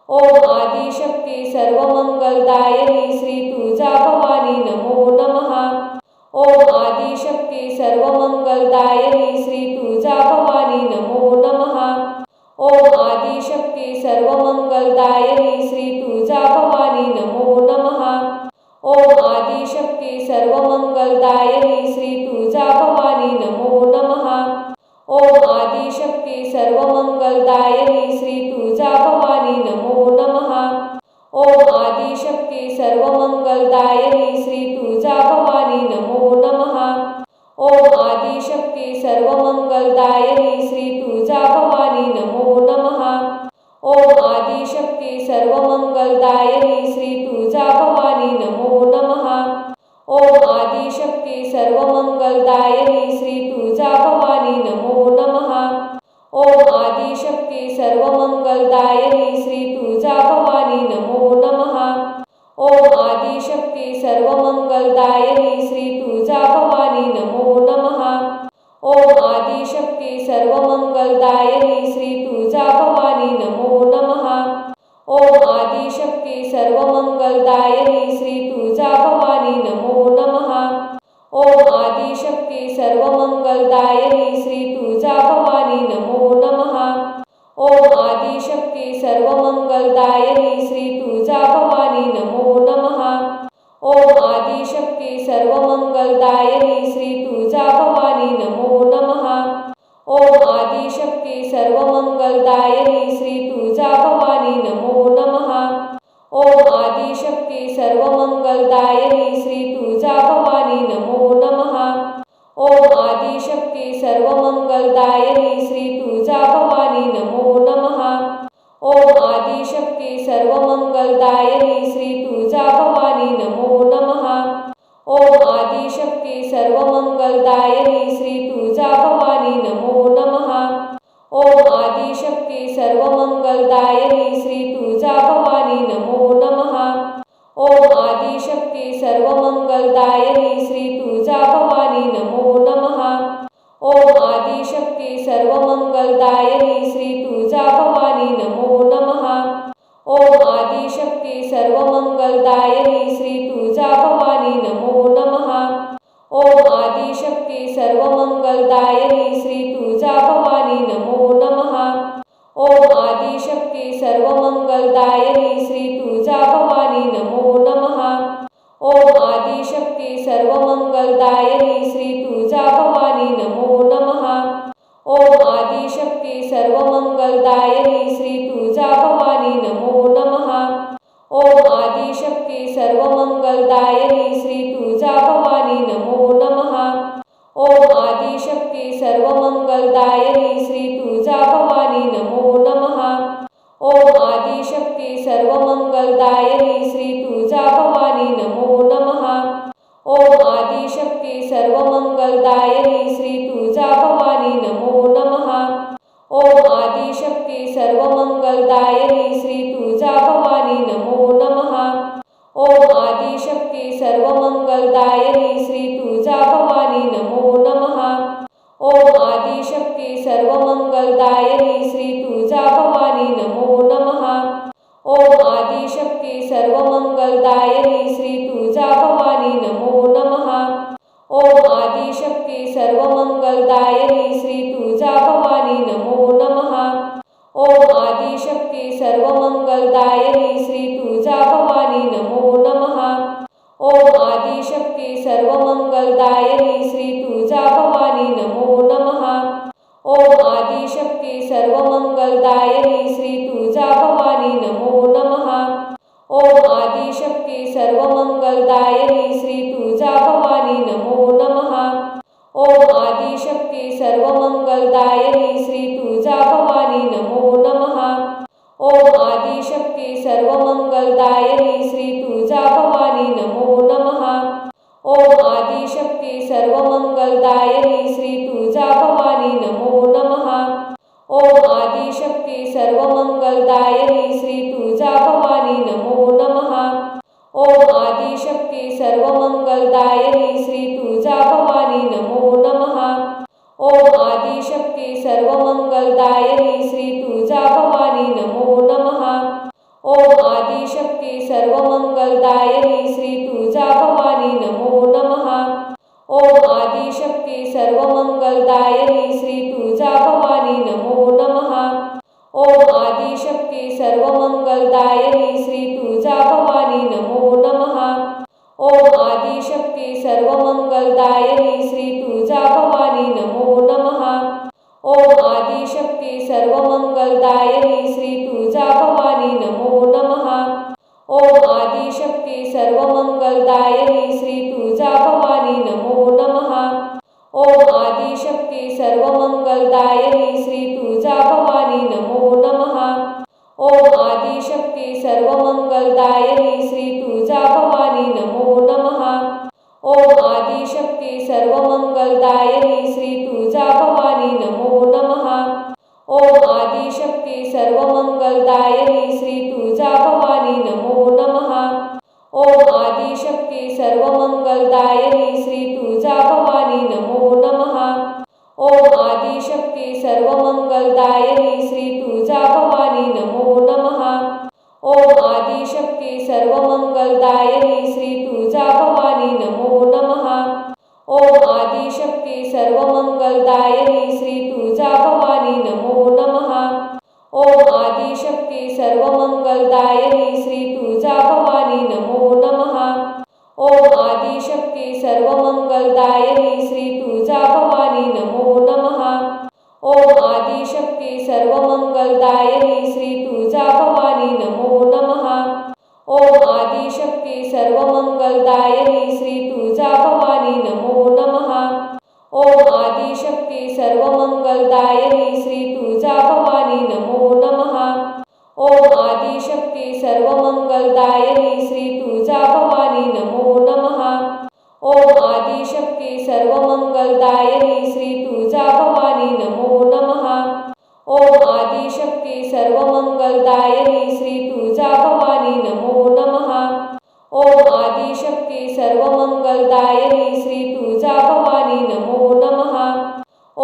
ओम आदिशक्ती सर्वमंगलदायिनी श्री तुळजाभवानी नमो नमः। ओम आदिशक्ती सर्वमंगलदायिनी श्री तुळजाभवानी नमो नमः। ओम आदिशक्ती सर्वमंगलदायिनी श्री तुळजाभवानी नमो नमः। ओम आदिशक्ती सर्वमंगलदायिनी श्री तुळजाभवानी नमो नमः। ओम आदिशक्ती सर्वमंगलदायिनी श्री तुळजाभवानी नमो नमः। ओम आदिशक्ती सर्वमंगलदायिनी श्री तुळजाभवानी नमो नमः। ओम आदिशक्ती सर्वमंगलदायिनी श्री तुळजाभवानी नमो नमः। ओम आदिशक्ती सर्वमंगलदायिनी श्री तुळजाभवानी नमो नमः। ओम आदिशक्ती सर्वमंगलदायिनी श्री तुळजाभवानी नमो नमः। ओम आदिशक्ती सर्वमंगलदायिनी श्री तुळजाभवानी नमो नमः। ओम आदिशक्ती सर्वमंगलदायिनी श्री तुळजाभवानी नमो नमः। ओम आदिशक्ती सर्वमंगलदायिनी श्री तुळजाभवानी नमो नमः। ओम आदिशक्ती सर्वमंगलदायिनी श्री तुळजाभवानी नमो नमः। ओम आदिशक्ती सर्वमंगलदायिनी श्री तुळजाभवानी नमो नमः। ओम आदिशक्ती सर्वमंगलदायिनी श्री तुळजाभवानी नमो नमः। ओम आदिशक्ती सर्वमंगलदायिनी श्री तुळजाभवानी नमो नमः। ओम आदिशक्ती सर्वमंगलदायिनी श्री तुळजाभवानी नमो नमः। ओम आदिशक्ती सर्वमंगलदायिनी श्री तुळजाभवानी नमो नमः। ओम आदिशक्ती सर्वमंगलदायिनी श्री तुळजाभवानी नमो नमः। ओम आदिशक्ती सर्वमंगलदायिनी श्री तुळजाभवानी नमो नमः। ओम आदिशक्ती सर्वमंगलदायिनी श्री तुळजाभवानी नमो नमः। ओम आदिशक्ती सर्वमंगलदायिनी श्री तुळजाभवानी नमो नमः। ओम आदिशक्ती सर्वमंगलदायिनी श्री तुळजाभवानी नमो नमः। ओम आदिशक्ती सर्वमंगलदायिनी श्री तुळजाभवानी नमो नमः। ओम आदिशक्ती सर्वमंगलदायिनी श्री तुळजाभवानी नमो नमः। ओम आदिशक्ती सर्वमंगलदायिनी श्री तुळजाभवानी नमो नमः। ओम आदिशक्ती सर्वमंगलदायिनी श्री तुळजाभवानी नमो नमः। ओम आदिशक्ती सर्वमंगलदायिनी श्री तुळजाभवानी नमो नमः। ओम आदिशक्ती सर्वमंगलदायिनी श्री तुळजाभवानी नमो नमः। ओम आदिशक्ती सर्वमंगलदायिनी श्री तुळजाभवानी नमो नमः। ओम आदिशक्ती सर्वमंगलदायिनी श्री तुळजाभवानी नमो नमः। ओम आदिशक्ती सर्वमंगलदायिनी श्री तुळजाभवानी नमो नमः। ओम आदिशक्ती सर्वमंगलदायिनी श्री तुळजाभवानी नमो नमः। ओम आदिशक्ती सर्वमंगलदायिनी श्री तुळजाभवानी नमो नमः। ओम आदिशक्ती सर्वमंगलदायिनी श्री तुळजाभवानी नमो नमः। ओम आदि आदिशक्ती सर्वमंगलदायिनी श्री तुळजा भवानी नमो नमः। ओम आदिशक्ती सर्वमंगलदायिनी श्री तुळजा भवानी नमो नमः। ओम आदिशक्ती सर्वमंगलदायिनी श्री तुळजा भवानी नमो नमः। ओम आदिशक्ती सर्वमंगलदायिनी श्री तुळजा भवानी नमो नमः। ओम आदिशक्ती सर्वमंगलदायिनी श्री तुळजा भवानी नमो नमः। ओम आदिशक्ती सर्वमंगलदायिनी श्री तुळजा भवानी नमो नमः। ओम आदिशक्ती सर्वमंगलदायिनी श्री तुळजा भवानी नमो नमः। ओम आदिशक्ती सर्वमंगलदायिनी श्री तुळजा भवानी नमो नमः। ओम आदिशक्ती सर्वमंगलदायिनी श्री तुळजा भवानी नमो नमः। ओम आदिशक्ती सर्वमंगलदायिनी श्री तुळजा भवानी नमो नमः। ओम आदिशक्ती सर्वमंगलदायिनी श्री तुळजा भवानी नमो नमः। ओम आदिशक्ती सर्वमंगलदायिनी श्री तुळजा भवानी नमो नमः। ओम आदिशक्ती सर्वमंगलदायिनी श्री तुळजा भवानी नमो नमः। ओम आदिशक्ती सर्वमंगलदायिनी श्री तुळजा भवानी नमो नमः। ओम आदिशक्ती सर्वमंगलदायिनी श्री तुळजा भवानी नमो नमः। ओम आदिशक्ती सर्वमंगलदायिनी श्री तुळजा भवानी नमो नमः। ओम आदिशक्ती सर्वमंगलदायिनी श्री तुळजा भवानी नमो नमः। ओम आदिशक्ती सर्वमंगलदायिनी श्री तुळजा भवानी नमो नमः। ओम आदिशक्ती सर्वमंगलदायिनी श्री तुळजा भवानी नमो नमः। ओम आदिशक्ती सर्वमंगलदायिनी श्री तुळजा भवानी नमो नमः। ओम आदिशक्ती सर्वमंगलदायिनी श्री तुळजा भवानी नमो नमः। ओम आदिशक्ती सर्वमंगलदायिनी श्री तुळजा भवानी नमो नमः। ओम आदिशक्ती सर्वमंगलदायिनी श्री तुळजा भवानी नमो नमः। ओम आदिशक्ती सर्वमंगलदायिनी श्री तुळजा भवानी नमो नमः। ओम आदिशक्ती सर्वमंगलदायिनी श्री तुळजा भवानी नमो नमः। ओम आदिशक्ती सर्वमंगलदायिनी श्री तुळजा भवानी नमो नमः। ओम आदिशक्ती सर्वमंगलदायिनी श्री तुळजा भवानी नमो नमः। ओम आदिशक्ती सर्वमंगलदायिनी श्री तुळजा भवानी नमो नमः। ओम आदिशक्ती सर्वमंगलदायिनी श्री तुळजा भवानी नमो नमः। ओम आदिशक्ती सर्वमंगलदायिनी श्री तुळजा भवानी नमो नमः। ओम आदिशक्ती सर्वमंगलदायिनी श्री तुळजा भवानी नमो नमः। ओम आदिशक्ती सर्वमंगलदायिनी श्री तुळजा भवानी नमो नमः। ओम आदिशक्ती सर्वमंगलदायिनी श्री तुळजा भवानी नमो नमः। ओम आदिशक्ती सर्वमंगलदायिनी श्री तुळजा भवानी नमो नमः। ओम आदिशक्ती सर्वमंगलदायिनी श्री तुळजा भवानी नमो नमः। ओम आदिशक्ती सर्वमंगलदायिनी श्री तुळजा भवानी नमो नमः।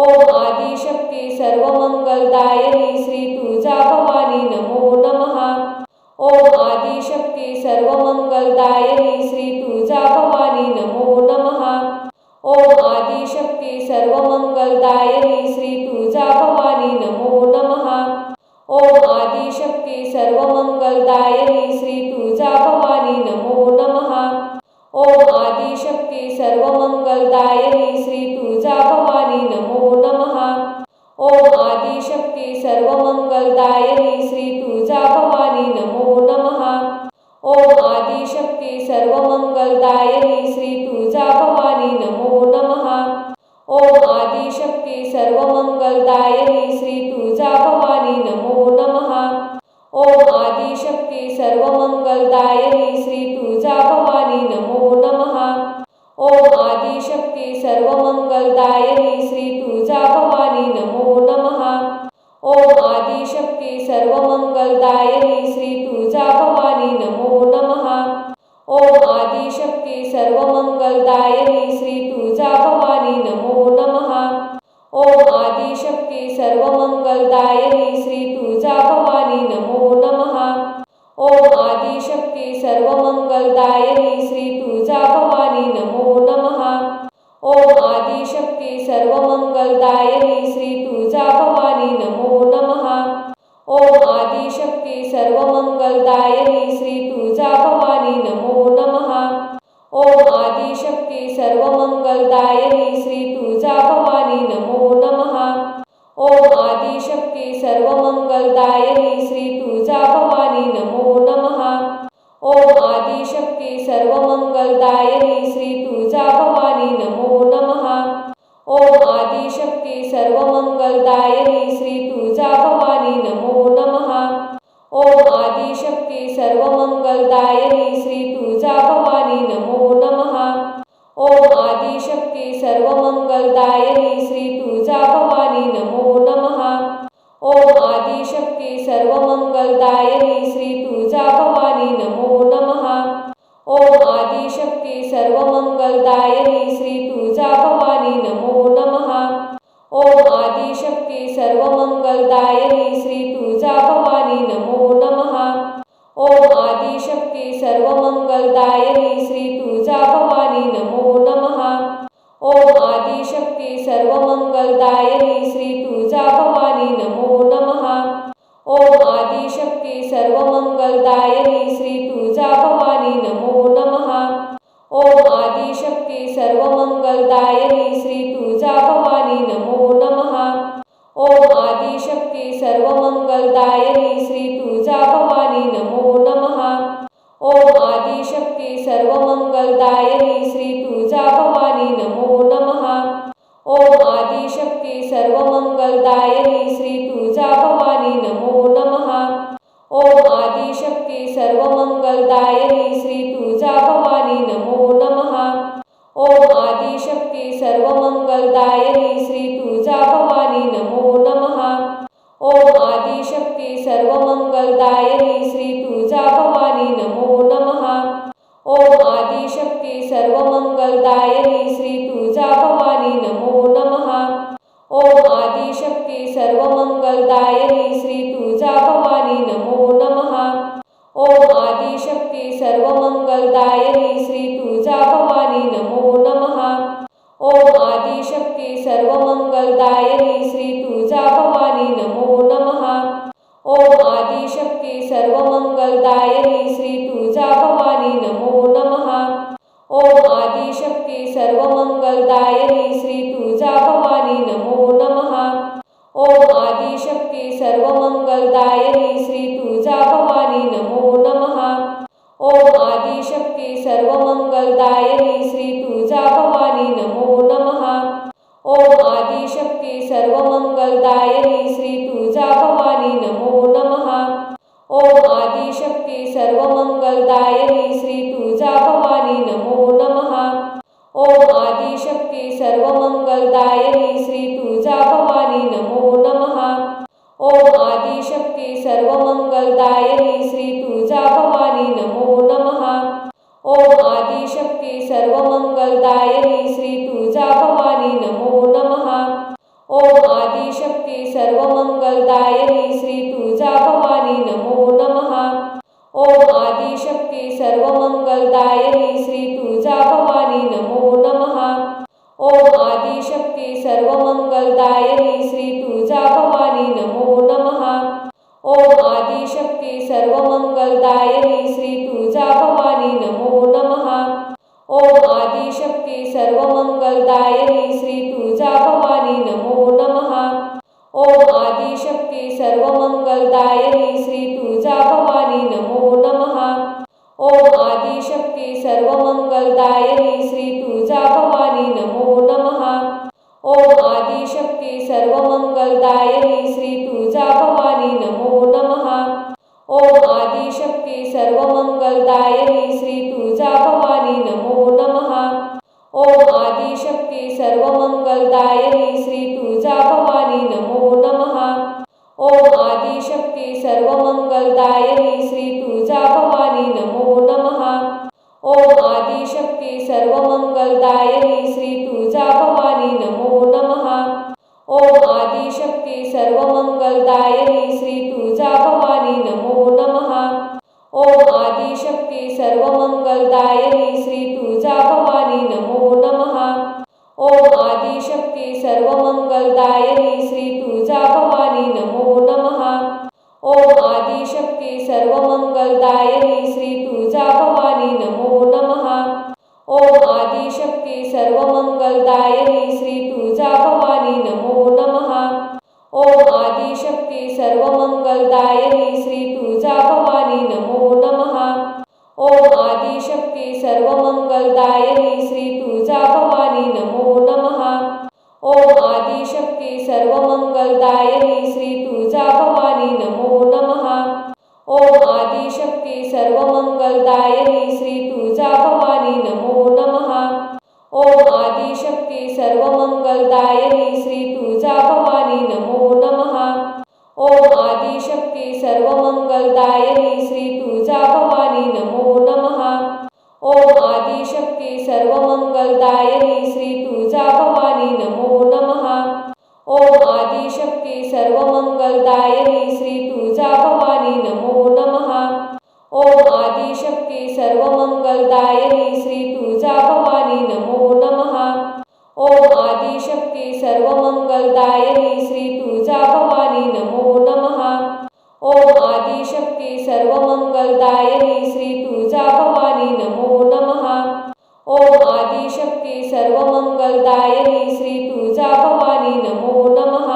ओम आदिशक्ती सर्वमंगलदायिनी श्री तुळजा भवानी नमो नमः। ओम आदिशक्ती सर्वमंगलदायिनी श्री तुळजा भवानी नमो नमः। ओम आदिशक्ती सर्वमंगलदायिनी श्री तुळजा भवानी नमो नमः। ओम आदिशक्ती सर्वमंगलदायिनी श्री तुळजा भवानी नमो नमः। ओम आदिशक्ती सर्वमंगलदायिनी श्री तुळजा भवानी नमो नमः। ओम आदिशक्ती सर्वमंगलदायिनी श्री तुळजा भवानी नमो नमः। ओम आदिशक्ती सर्वमंगलदायिनी श्री तुळजा भवानी नमो नमः। ओम आदिशक्ती सर्वमंगलदायिनी श्री तुळजा भवानी नमो नमः। ओम आदिशक्ती सर्वमंगलदायिनी श्री तुळजा भवानी नमो नमः। ओम आदिशक्ती सर्वमंगलदायिनी श्री तुळजा भवानी नमो नमः। ओम आदिशक्ती सर्वमंगलदायिनी श्री तुळजा भवानी नमो नमः। ओम आदिशक्ती सर्वमंगलदायिनी श्री तुळजा भवानी नमो नमः। ओम आदिशक्ती सर्वमंगलदायिनी श्री तुळजा भवानी नमो नमः। ओम आदिशक्ती सर्वमंगलदायिनी श्री तुळजा भवानी नमो नमः। ओम आदिशक्ती सर्वमंगलदायिनी श्री तुळजा भवानी नमो नमः। ओम आदिशक्ती सर्वमंगलदायिनी श्री तुळजा भवानी नमो नमः। ओम आदिशक्ती सर्वमंगलदायिनी श्री तुळजा भवानी नमो नमः। ओम आदिशक्ती सर्वमंगलदायिनी श्री तुळजा भवानी नमो नमः। ओम आदिशक्ती सर्वमंगलदायिनी श्री तुळजा भवानी नमो नमः। ओम आदिशक्ती सर्वमंगलदायिनी श्री तुळजा भवानी नमो नमः। ओम आदिशक्ती सर्वमंगलदायिनी श्री तुळजा भवानी नमो नमः। ओम आदिशक्ती सर्वमंगलदायिनी श्री तुळजा भवानी नमो नमः। ओम आदिशक्ती सर्वमंगलदायिनी श्री तुळजा भवानी नमो नमः। ओम आदिशक्ती सर्वमंगलदायिनी श्री तुळजा भवानी नमो नमः। ओम आदिशक्ती सर्वमंगलदायिनी श्री तुळजा भवानी नमो नमः। ओम आदिशक्ती सर्वमंगलदायिनी श्री तुळजा भवानी नमो नमः। ओम आदिशक्ती सर्वमंगलदायिनी श्री तुळजा भवानी नमो नमः। ओम आदिशक्ती सर्वमंगलदायिनी श्री तुळजा भवानी नमो नमः। ओम आदिशक्ती सर्वमंगलदायिनी श्री तुळजा भवानी नमो नमः। ओम आदिशक्ती सर्वमंगलदायिनी श्री तुळजा भवानी नमो नमः। ओम आदिशक्ती सर्वमंगलदायिनी श्री तुळजा भवानी नमो नमः। ओम आदिशक्ती सर्वमंगलदायिनी श्री तुळजा भवानी नमो नमः। ओम आदिशक्ती सर्वमंगलदायिनी श्री तुळजा भवानी नमो नमः। ओम आदिशक्ती सर्वमंगलदायिनी श्री तुळजा भवानी नमो नमः। ओम आदिशक्ती सर्वमंगलदायिनी श्री तुळजा भवानी नमो नमः। ओम आदिशक्ती सर्वमंगलदायिनी श्री तुळजा भवानी नमो नमः। ओम आदिशक्ती सर्वमंगलदायिनी श्री तुळजा भवानी नमो नमः। ओम आदिशक्ती सर्वमंगलदायिनी श्री तुळजा भवानी नमो नमः। ओम आदिशक्ती सर्वमंगलदायिनी श्री तुळजा भवानी नमो नमः। ओम आदिशक्ती सर्वमंगलदायिनी श्री तुळजा भवानी नमो नमः। ओम आदिशक्ती सर्वमंगलदायिनी श्री तुळजा भवानी नमो नमः। ओम आदिशक्ती सर्वमंगलदायिनी श्री तुळजा भवानी नमो नमः। ओम आदिशक्ती सर्वमंगलदायिनी श्री तुळजा भवानी नमो नमः। ओम आदिशक्ती सर्वमंगलदायिनी श्री तुळजा भवानी नमो नमः। ओम आदिशक्ती सर्वमंगलदायिनी श्री तुळजा भवानी नमो नमः। ओम आदिशक्ती सर्वमंगलदायिनी श्री तुळजा भवानी नमो नमः। ओम आदिशक्ती सर्वमंगलदायिनी श्री तुळजा भवानी नमो नमः। ओम आदिशक्ती सर्वमंगलदायिनी श्री तुळजा भवानी नमो नमः। ओम आदिशक्ती सर्वमंगलदायिनी श्री तुळजा भवानी नमो नमः। ओम आदिशक्ती सर्वमंगलदायिनी श्री तुळजा भवानी नमो नमः। ओम आदिशक्ती सर्वमंगलदायिनी श्री तुळजा भवानी नमो नमः। ओम आदिशक्ती सर्वमंगलदायिनी श्री तुळजा भवानी नमो नमः। ओम आदिशक्ती सर्वमंगलदायिनी श्री तुळजा भवानी नमो नमः। ओम आदिशक्ती सर्वमंगलदायिनी श्री तुळजा भवानी नमो नमः। ओम आदिशक्ती सर्वमंगलदायिनी श्री तुळजा भवानी नमो नमः। ओम आदिशक्ती सर्वमंगलदायिनी श्री तुळजा भवानी नमो नमः। ओम आदिशक्ती सर्वमंगलदायिनी श्री तुळजा भवानी नमो नमः। ओम आदिशक्ती सर्वमंगलदायिनी श्री तुळजा भवानी नमो नमः। ओम आदिशक्ती सर्वमंगलदायिनी श्री तुळजा भवानी नमो नमः। ओम आदिशक्ती सर्वमंगलदायिनी श्री तुळजा भवानी नमो नमः। ओम आदिशक्ती सर्वमंगलदायिनी श्री तुळजाभवानी नमो नमः। ओम आदिशक्ती सर्वमंगलदायिनी श्री तुळजाभवानी नमो नमः। ओम आदिशक्ती सर्वमंगलदायिनी श्री तुळजाभवानी नमो नमः। ओम आदिशक्ती सर्वमंगलदायिनी श्री तुळजाभवानी नमो नमः। ओम आदिशक्ती सर्वमंगलदायिनी श्री तुळजाभवानी नमो नमः। ओम आदिशक्ती सर्वमंगलदायिनी श्री तुळजाभवानी नमो नमः। ओम आदिशक्ती सर्वमंगलदायिनी श्री तुळजाभवानी नमो नमः। ओम आदिशक्ती सर्वमंगलदायिनी श्री तुळजाभवानी नमो नमः। ओम आदिशक्ती सर्वमंगलदायिनी श्री तुळजाभवानी नमो नमः। ओम आदिशक्ती सर्वमंगलदायिनी श्री तुळजाभवानी नमो नमः। ओम आदिशक्ती सर्वमंगलदायिनी श्री तुळजाभवानी नमो नमः। ओम आदिशक्ती सर्वमंगलदायिनी श्री तुळजाभवानी नमो नमः। ओम आदिशक्ती सर्वमंगलदायिनी श्री तुळजाभवानी नमो नमः। ओम आदिशक्ती सर्वमंगलदायिनी श्री तुळजाभवानी नमो नमः। ओम आदिशक्ती सर्वमंगलदायिनी श्री तुळजाभवानी नमो नमः। ओम आदिशक्ती सर्वमंगलदायिनी श्री तुळजाभवानी नमो नमः। ओम आदिशक्ती सर्वमंगलदायिनी श्री तुळजाभवानी नमो नमः।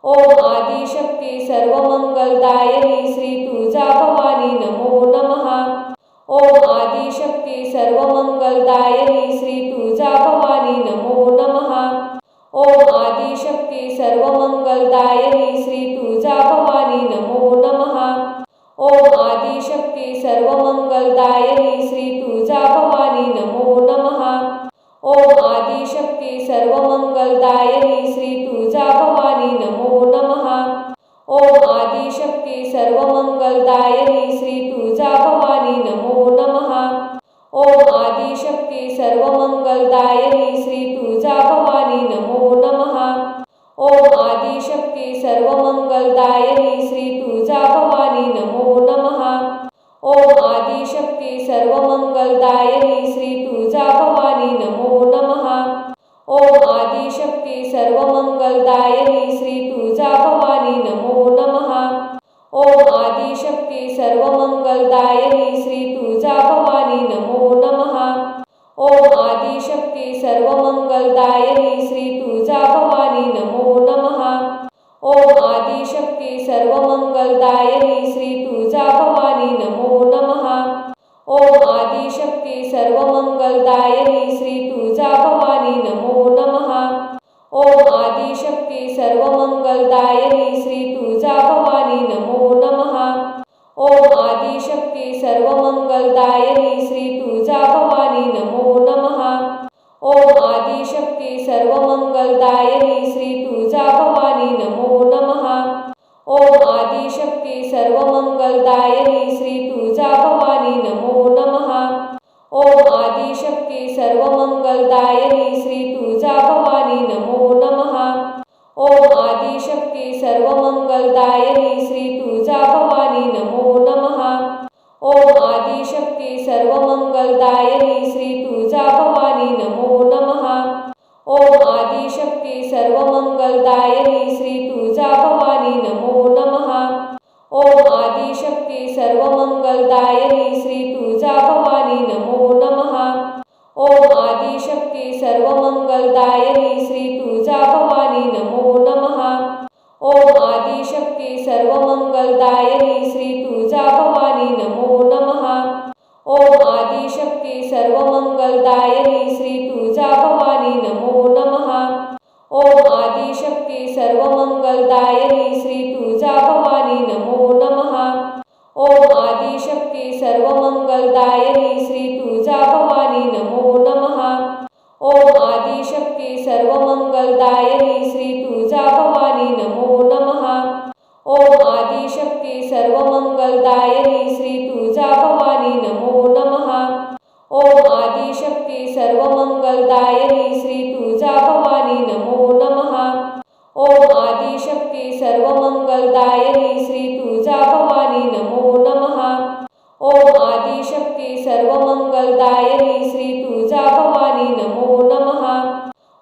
ओम आदिशक्ती सर्वमंगलदायिनी श्री तुळजाभवानी नमो नमः। ओम आदिशक्ती सर्वमंगलदायिनी श्री तुळजाभवानी नमो नमः। ओम आदिशक्ती सर्वमंगलदायिनी श्री तुळजाभवानी नमो नमः। ओम आदिशक्ती सर्वमंगलदायिनी श्री तुळजाभवानी नमो नमः। ओम आदिशक्ती सर्वमंगलदायिनी श्री तुळजाभवानी नमो नमः। ओम आदिशक्ती सर्वमंगलदायिनी श्री तुळजाभवानी नमो नमः। ओम आदिशक्ती सर्वमंगलदायिनी श्री तुळजाभवानी नमो नमः। ओम आदिशक्ती सर्वमंगलदायिनी श्री तुळजाभवानी नमो नमः। ओम आदिशक्ती सर्वमंगलदायिनी श्री तुळजाभवानी नमो नमः। ओम आदिशक्ती सर्वमंगलदायिनी श्री तुळजाभवानी नमो नमः। ओम आदिशक्ती सर्वमंगलदायिनी श्री तुळजाभवानी नमो नमः। ओम आदिशक्ती सर्वमंगलदायिनी श्री तुळजाभवानी नमो नमः। ओम आदिशक्ती सर्वमंगलदायिनी श्री तुळजाभवानी नमो नमः। ओम आदिशक्ती सर्वमंगलदायिनी श्री तुळजाभवानी नमो नमः। ओम आदिशक्ती सर्वमंगलदायिनी श्री तुळजाभवानी नमो नमः। ओम आदिशक्ती सर्वमंगलदायिनी श्री तुळजाभवानी नमो नमः। ओम आदिशक्ती सर्वमंगलदायिनी श्री तुळजाभवानी नमो नमः। ओम आदिशक्ती सर्वमंगलदायिनी श्री तुळजाभवानी नमो नमः। ओम आदिशक्ती सर्वमंगलदायिनी श्री तुळजाभवानी नमो नमः। ओम आदिशक्ती सर्वमंगलदायिनी श्री तुळजाभवानी नमो नमः। ओम आदिशक्ती सर्वमंगलदायिनी श्री तुळजाभवानी नमो नमः। ओम आदिशक्ती सर्वमंगलदायिनी श्री तुळजाभवानी नमो नमः। ओम आदिशक्ती सर्वमंगलदायिनी श्री तुळजाभवानी नमो नमः। ओम आदिशक्ती सर्वमंगलदायिनी श्री तुळजाभवानी नमो नमः। ओम आदिशक्ती सर्वमंगलदायिनी श्री तुळजाभवानी नमो नमः। ओम आदिशक्ती सर्वमंगलदायिनी श्री तुळजाभवानी नमो नमः। ओम आदिशक्ती सर्वमंगलदायिनी श्री तुळजाभवानी नमो नमः। ओम आदिशक्ती सर्वमंगलदायिनी श्री तुळजाभवानी नमो नमः। ओम आदिशक्ती सर्वमंगलदायिनी श्री तुळजाभवानी नमो नमः। ओम आदिशक्ती सर्वमंगलदायिनी श्री तुळजाभवानी नमो नमः। ओम आदिशक्ती सर्वमंगलदायिनी श्री तुळजाभवानी नमो नमः। ओम आदिशक्ती आदिशक्ती सर्वमंगलदायिनी श्री तुळजा भवानी नमो नमः। ओम आदिशक्ती सर्वमंगलदायिनी श्री तुळजा भवानी नमो नमः।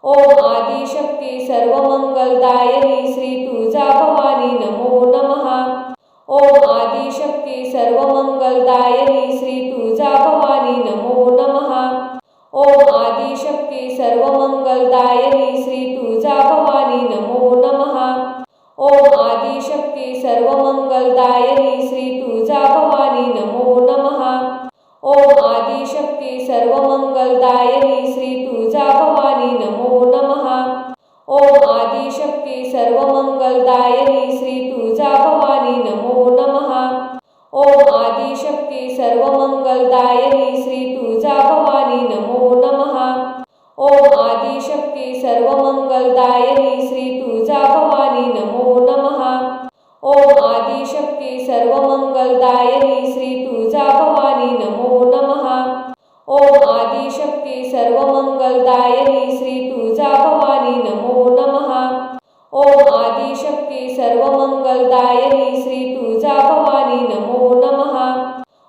ओम आदिशक्ती सर्वमंगलदायिनी श्री तुळजा भवानी नमो नमः। ओम आदिशक्ती सर्वमंगलदायिनी श्री तुळजा भवानी नमो नमः। ओम आदिशक्ती सर्वमंगलदायिनी श्री तुळजा भवानी नमो नमः। ओम आदिशक्ती सर्वमंगलदायिनी श्री तुळजा भवानी नमो नमः। ओम आदिशक्ती सर्वमंगलदायिनी श्री तुळजा भवानी नमो नमः। ओम आदिशक्ती सर्वमंगलदायिनी श्री तुळजा भवानी नमो नमः। ओम आदिशक्ती सर्वमंगलदायिनी श्री तुळजा भवानी नमो नमः। ओम आदिशक्ती सर्वमंगलदायिनी श्री तुळजा भवानी नमो नमः। ओम आदिशक्ती सर्वमंगलदायिनी श्री तुळजा भवानी नमो नमः। ओम आदिशक्ती सर्वमंगलदायिनी श्री तुळजा भवानी नमो नमः। ओम आदिशक्ती सर्वमंगलदायिनी श्री तुळजा भवानी नमो नमः।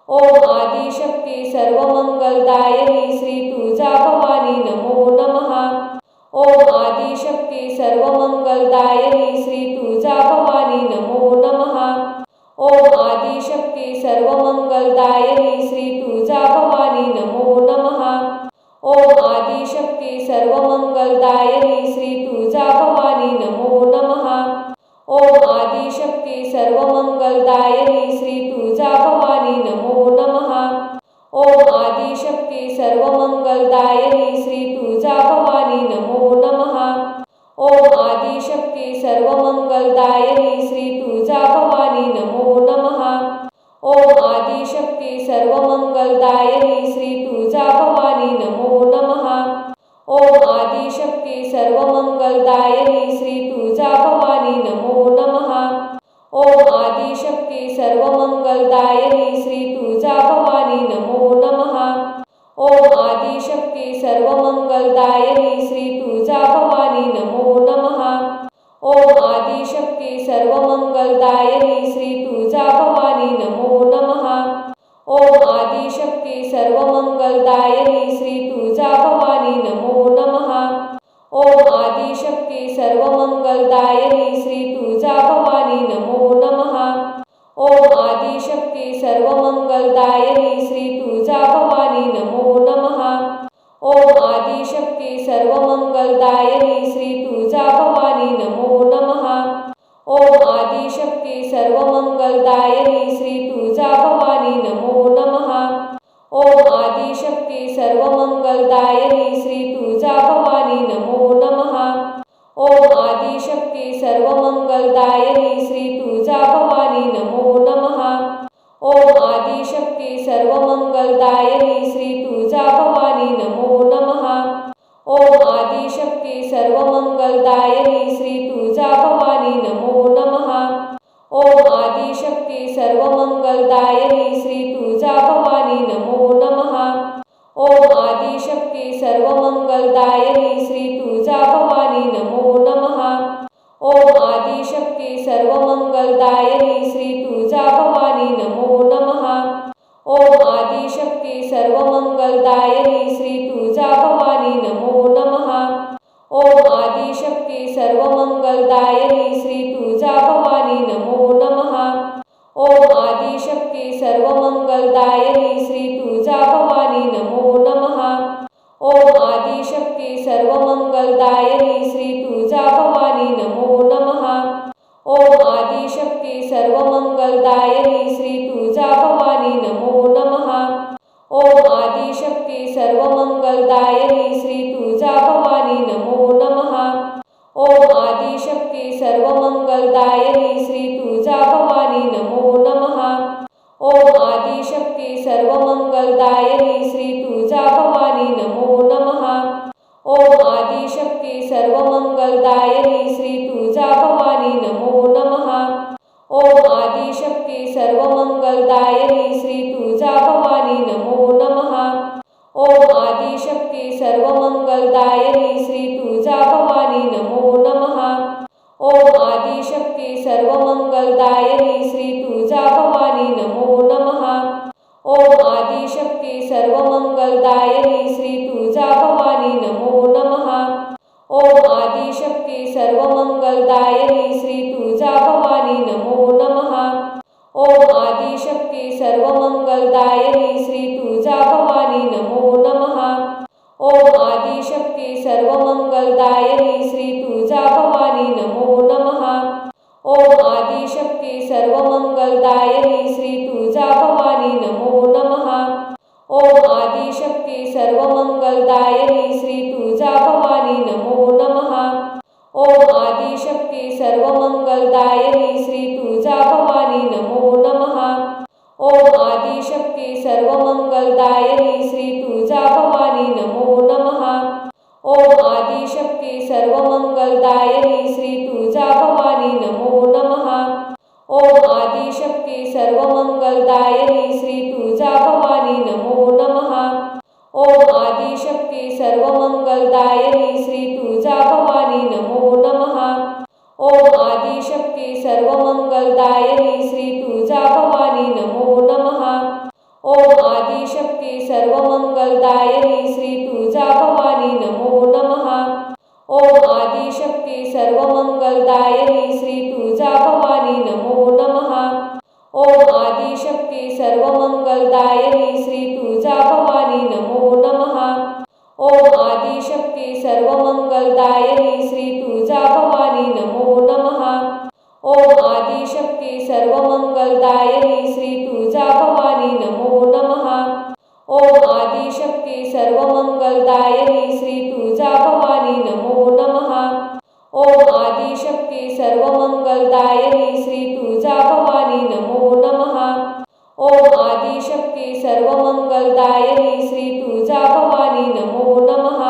ओम आदिशक्ती सर्वमंगलदायिनी श्री तुळजा भवानी नमो नमः। ओम आदिशक्ती सर्वमंगलदायिनी श्री तुळजा भवानी नमो नमः। ओम आदिशक्ती सर्वमंगलदायिनी श्री तुळजा भवानी नमो नमः। ओम आदिशक्ती सर्वमंगलदायिनी श्री तुळजा भवानी नमो नमः। ओम आदिशक्ती सर्वमंगलदायिनी श्री तुळजा भवानी नमो नमः। ओम आदिशक्ती सर्वमंगलदायिनी श्री तुळजा भवानी नमो नमः। ओम आदिशक्ती सर्वमंगलदायिनी श्री तुळजा भवानी नमो नमः। ओम आदिशक्ती सर्वमंगलदायिनी श्री तुळजा भवानी नमो नमः। ओम आदिशक्ती सर्वमंगलदायिनी श्री तुळजा भवानी नमो नमः। ओम आदिशक्ती सर्वमंगलदायिनी श्री तुळजा भवानी नमो नमः। ओम आदिशक्ती सर्वमंगलदायिनी श्री तुळजा भवानी नमो नमः। ओम आदिशक्ती सर्वमंगलदायिनी श्री तुळजा भवानी नमो नमः। ओम आदिशक्ती सर्वमंगलदायिनी श्री तुळजा भवानी नमो नमः। ओम आदिशक्ती सर्वमंगलदायिनी श्री तुळजा भवानी नमो नमः। ओम आदिशक्ती सर्वमंगलदायिनी श्री तुळजा भवानी नमो नमः। ओम आदिशक्ती सर्वमंगलदायिनी श्री तुळजा भवानी नमो नमः। ओम आदिशक्ती सर्वमंगलदायिनी श्री तुळजा भवानी नमो नमः। ओम आदिशक्ती सर्वमंगलदायिनी श्री तुळजा भवानी नमो नमः। ओम आदिशक्ती सर्वमंगलदायिनी श्री तुळजा भवानी नमो नमः। ओम आदिशक्ती सर्वमंगलदायिनी श्री तुळजा भवानी नमो नमः। ओम आदिशक्ती सर्वमंगलदायिनी श्री तुळजा भवानी नमो नमः। ओम आदिशक्ती सर्वमंगलदायिनी श्री तुळजा भवानी नमो नमः। ओम आदिशक्ती सर्वमंगलदायिनी श्री तुळजा भवानी नमो नमः। ओम आदिशक्ती सर्वमंगलदायिनी श्री तुळजा भवानी नमो नमः। ओम आदिशक्ती सर्वमंगलदायिनी श्री तुळजा भवानी नमो नमः। ओम आदिशक्ती सर्वमंगलदायिनी श्री तुळजा भवानी नमो नमः। ओम आदिशक्ती सर्वमंगलदायिनी श्री तुळजा भवानी नमो नमः। ओम आदिशक्ती सर्वमंगलदायिनी श्री तुळजा भवानी नमो नमः। ओम आदिशक्ती सर्वमंगलदायिनी श्री तुळजा भवानी नमो नमः। ओम आदिशक्ती सर्वमंगलदायिनी श्री तुळजा भवानी नमो नमः। ओम आदिशक्ती सर्वमंगलदायिनी श्री तुळजा भवानी नमो नमः। ओम आदिशक्ती सर्वमंगलदायिनी श्री तुळजा भवानी नमो नमः। ओम आदिशक्ती सर्वमंगलदायिनी श्री तुळजा भवानी नमो नमः। ओम आदिशक्ती सर्वमंगलदायिनी श्री तुळजा भवानी नमो नमः। ओम आदिशक्ती सर्वमंगलदायिनी श्री तुळजा भवानी नमो नमः। ओम आदि आदिशक्ती सर्वमंगलदायिनी श्री तुळजा भवानी नमो नमः। ओम आदिशक्ती सर्वमंगलदायिनी श्री तुळजा भवानी नमो नमः। ओम आदिशक्ती सर्वमंगलदायिनी श्री तुळजा भवानी नमो नमः। ओम आदिशक्ती सर्वमंगलदायिनी श्री तुळजा भवानी नमो नमः। ओम आदिशक्ती सर्वमंगलदायिनी श्री तुळजा भवानी नमो नमः। ओम आदिशक्ती सर्वमंगलदायिनी श्री तुळजा भवानी नमो नमः। ओम आदिशक्ती सर्वमंगलदायिनी श्री तुळजा भवानी नमो नमः। ओम आदिशक्ती सर्वमंगलदायिनी श्री तुळजा भवानी नमो नमः। ओम आदिशक्ती सर्वमंगलदायिनी श्री तुळजा भवानी नमो नमः। ओम आदिशक्ती सर्वमंगलदायिनी श्री तुळजा भवानी नमो नमः। ओम आदिशक्ती सर्वमंगलदायिनी श्री तुळजा भवानी नमो नमः। ओम आदिशक्ती सर्वमंगलदायिनी श्री तुळजा भवानी नमो नमः। ओम आदिशक्ती सर्वमंगलदायिनी श्री तुळजा भवानी नमो नमः। ओम आदिशक्ती सर्वमंगलदायिनी श्री तुळजा भवानी नमो नमः। ओम आदिशक्ती सर्वमंगलदायिनी श्री तुळजा भवानी नमो नमः। ओम आदिशक्ती सर्वमंगलदायिनी श्री तुळजा भवानी नमो नमः। ओम आदिशक्ती सर्वमंगलदायिनी श्री तुळजा भवानी नमो नमः। ओम आदिशक्ती सर्वमंगलदायिनी श्री तुळजा भवानी नमो नमः। ओम आदिशक्ती सर्वमंगलदायिनी श्री तुळजा भवानी नमो नमः। ओम आदिशक्ती सर्वमंगलदायिनी श्री तुळजा भवानी नमो नमः। ओम आदिशक्ती सर्वमंगलदायिनी श्री तुळजा भवानी नमो नमः। ओम आदिशक्ती सर्वमंगलदायिनी श्री तुळजा भवानी नमो नमः।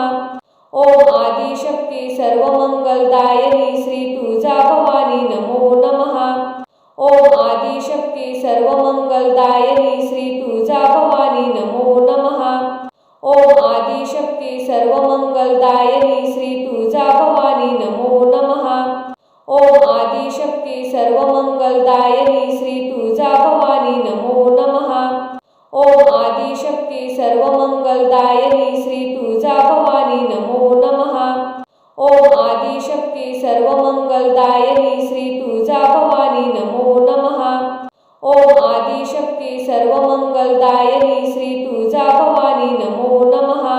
ओम आदिशक्ती सर्वमंगलदायिनी श्री तुळजा भवानी नमो नमः। ओम आदिशक्ती सर्वमंगलदायिनी श्री तुळजा भवानी नमो नमः। ओम आदिशक्ती सर्वमंगलदायिनी श्री तुळजा भवानी नमो नमः। ओम आदिशक्ती सर्वमंगलदायिनी श्री तुळजा भवानी नमो नमः। ओम आदिशक्ती सर्वमंगलदायिनी श्री तुळजा भवानी नमो नमः। ओम आदिशक्ती सर्वमंगलदायिनी श्री तुळजा भवानी नमो नमः। ओम आदिशक्ती सर्वमंगलदायिनी श्री तुळजा भवानी नमो नमः।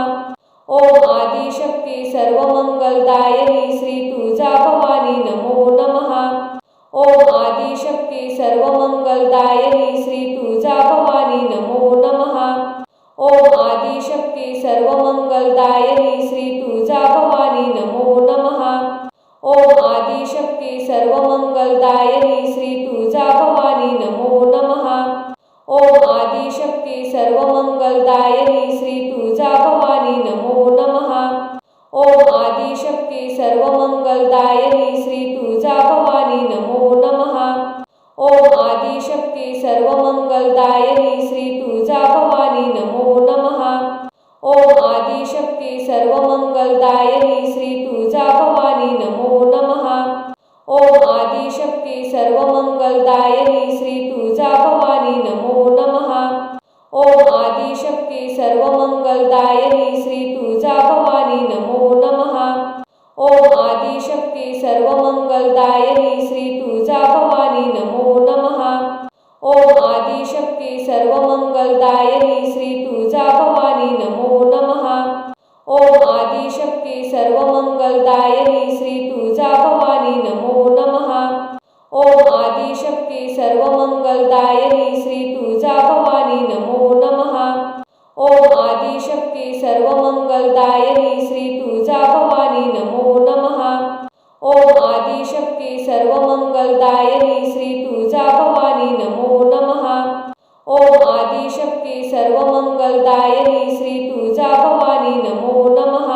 ओम आदिशक्ती सर्वमंगलदायिनी श्री तुळजा भवानी नमो नमः। ओम आदिशक्ती सर्वमंगलदायिनी श्री तुळजा भवानी नमो नमः। ओम आदिशक्ती सर्वमंगलदायिनी श्री तुळजा भवानी नमो नमः। ओम आदिशक्ती सर्वमंगलदायिनी श्री तुळजा भवानी नमो नमः। ओम आदिशक्ती सर्वमंगलदायिनी श्री तुळजा भवानी नमो नमः। ओम आदिशक्ती सर्वमंगलदायिनी श्री तुळजा भवानी नमो नमः। ओम आदिशक्ती सर्वमंगलदायिनी श्री तुळजा भवानी नमो नमः। ओम आदिशक्ती सर्वमंगलदायिनी श्री तुळजा भवानी नमो नमः। ओम आदिशक्ती सर्वमंगलदायिनी श्री तुळजा भवानी नमो नमः। ओम आदिशक्ती सर्वमंगलदायिनी श्री तुळजा भवानी नमो नमः। ओम आदिशक्ती सर्वमंगलदायिनी श्री तुळजा भवानी नमो नमः। ओम आदिशक्ती सर्वमंगलदायिनी श्री तुळजा भवानी नमो नमः। ओम आदिशक्ती सर्वमंगलदायिनी श्री तुळजा भवानी नमो नमः। ओम आदिशक्ती सर्वमंगलदायिनी श्री तुळजा भवानी नमो नमः। ओम आदिशक्ती सर्वमंगलदायिनी श्री तुळजा भवानी नमो नमः। ओम आदिशक्ती सर्वमंगलदायिनी श्री तुळजा भवानी नमो नमः।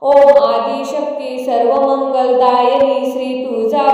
ओम आदिशक्ती सर्वमंगलदायिनी श्री तुळजा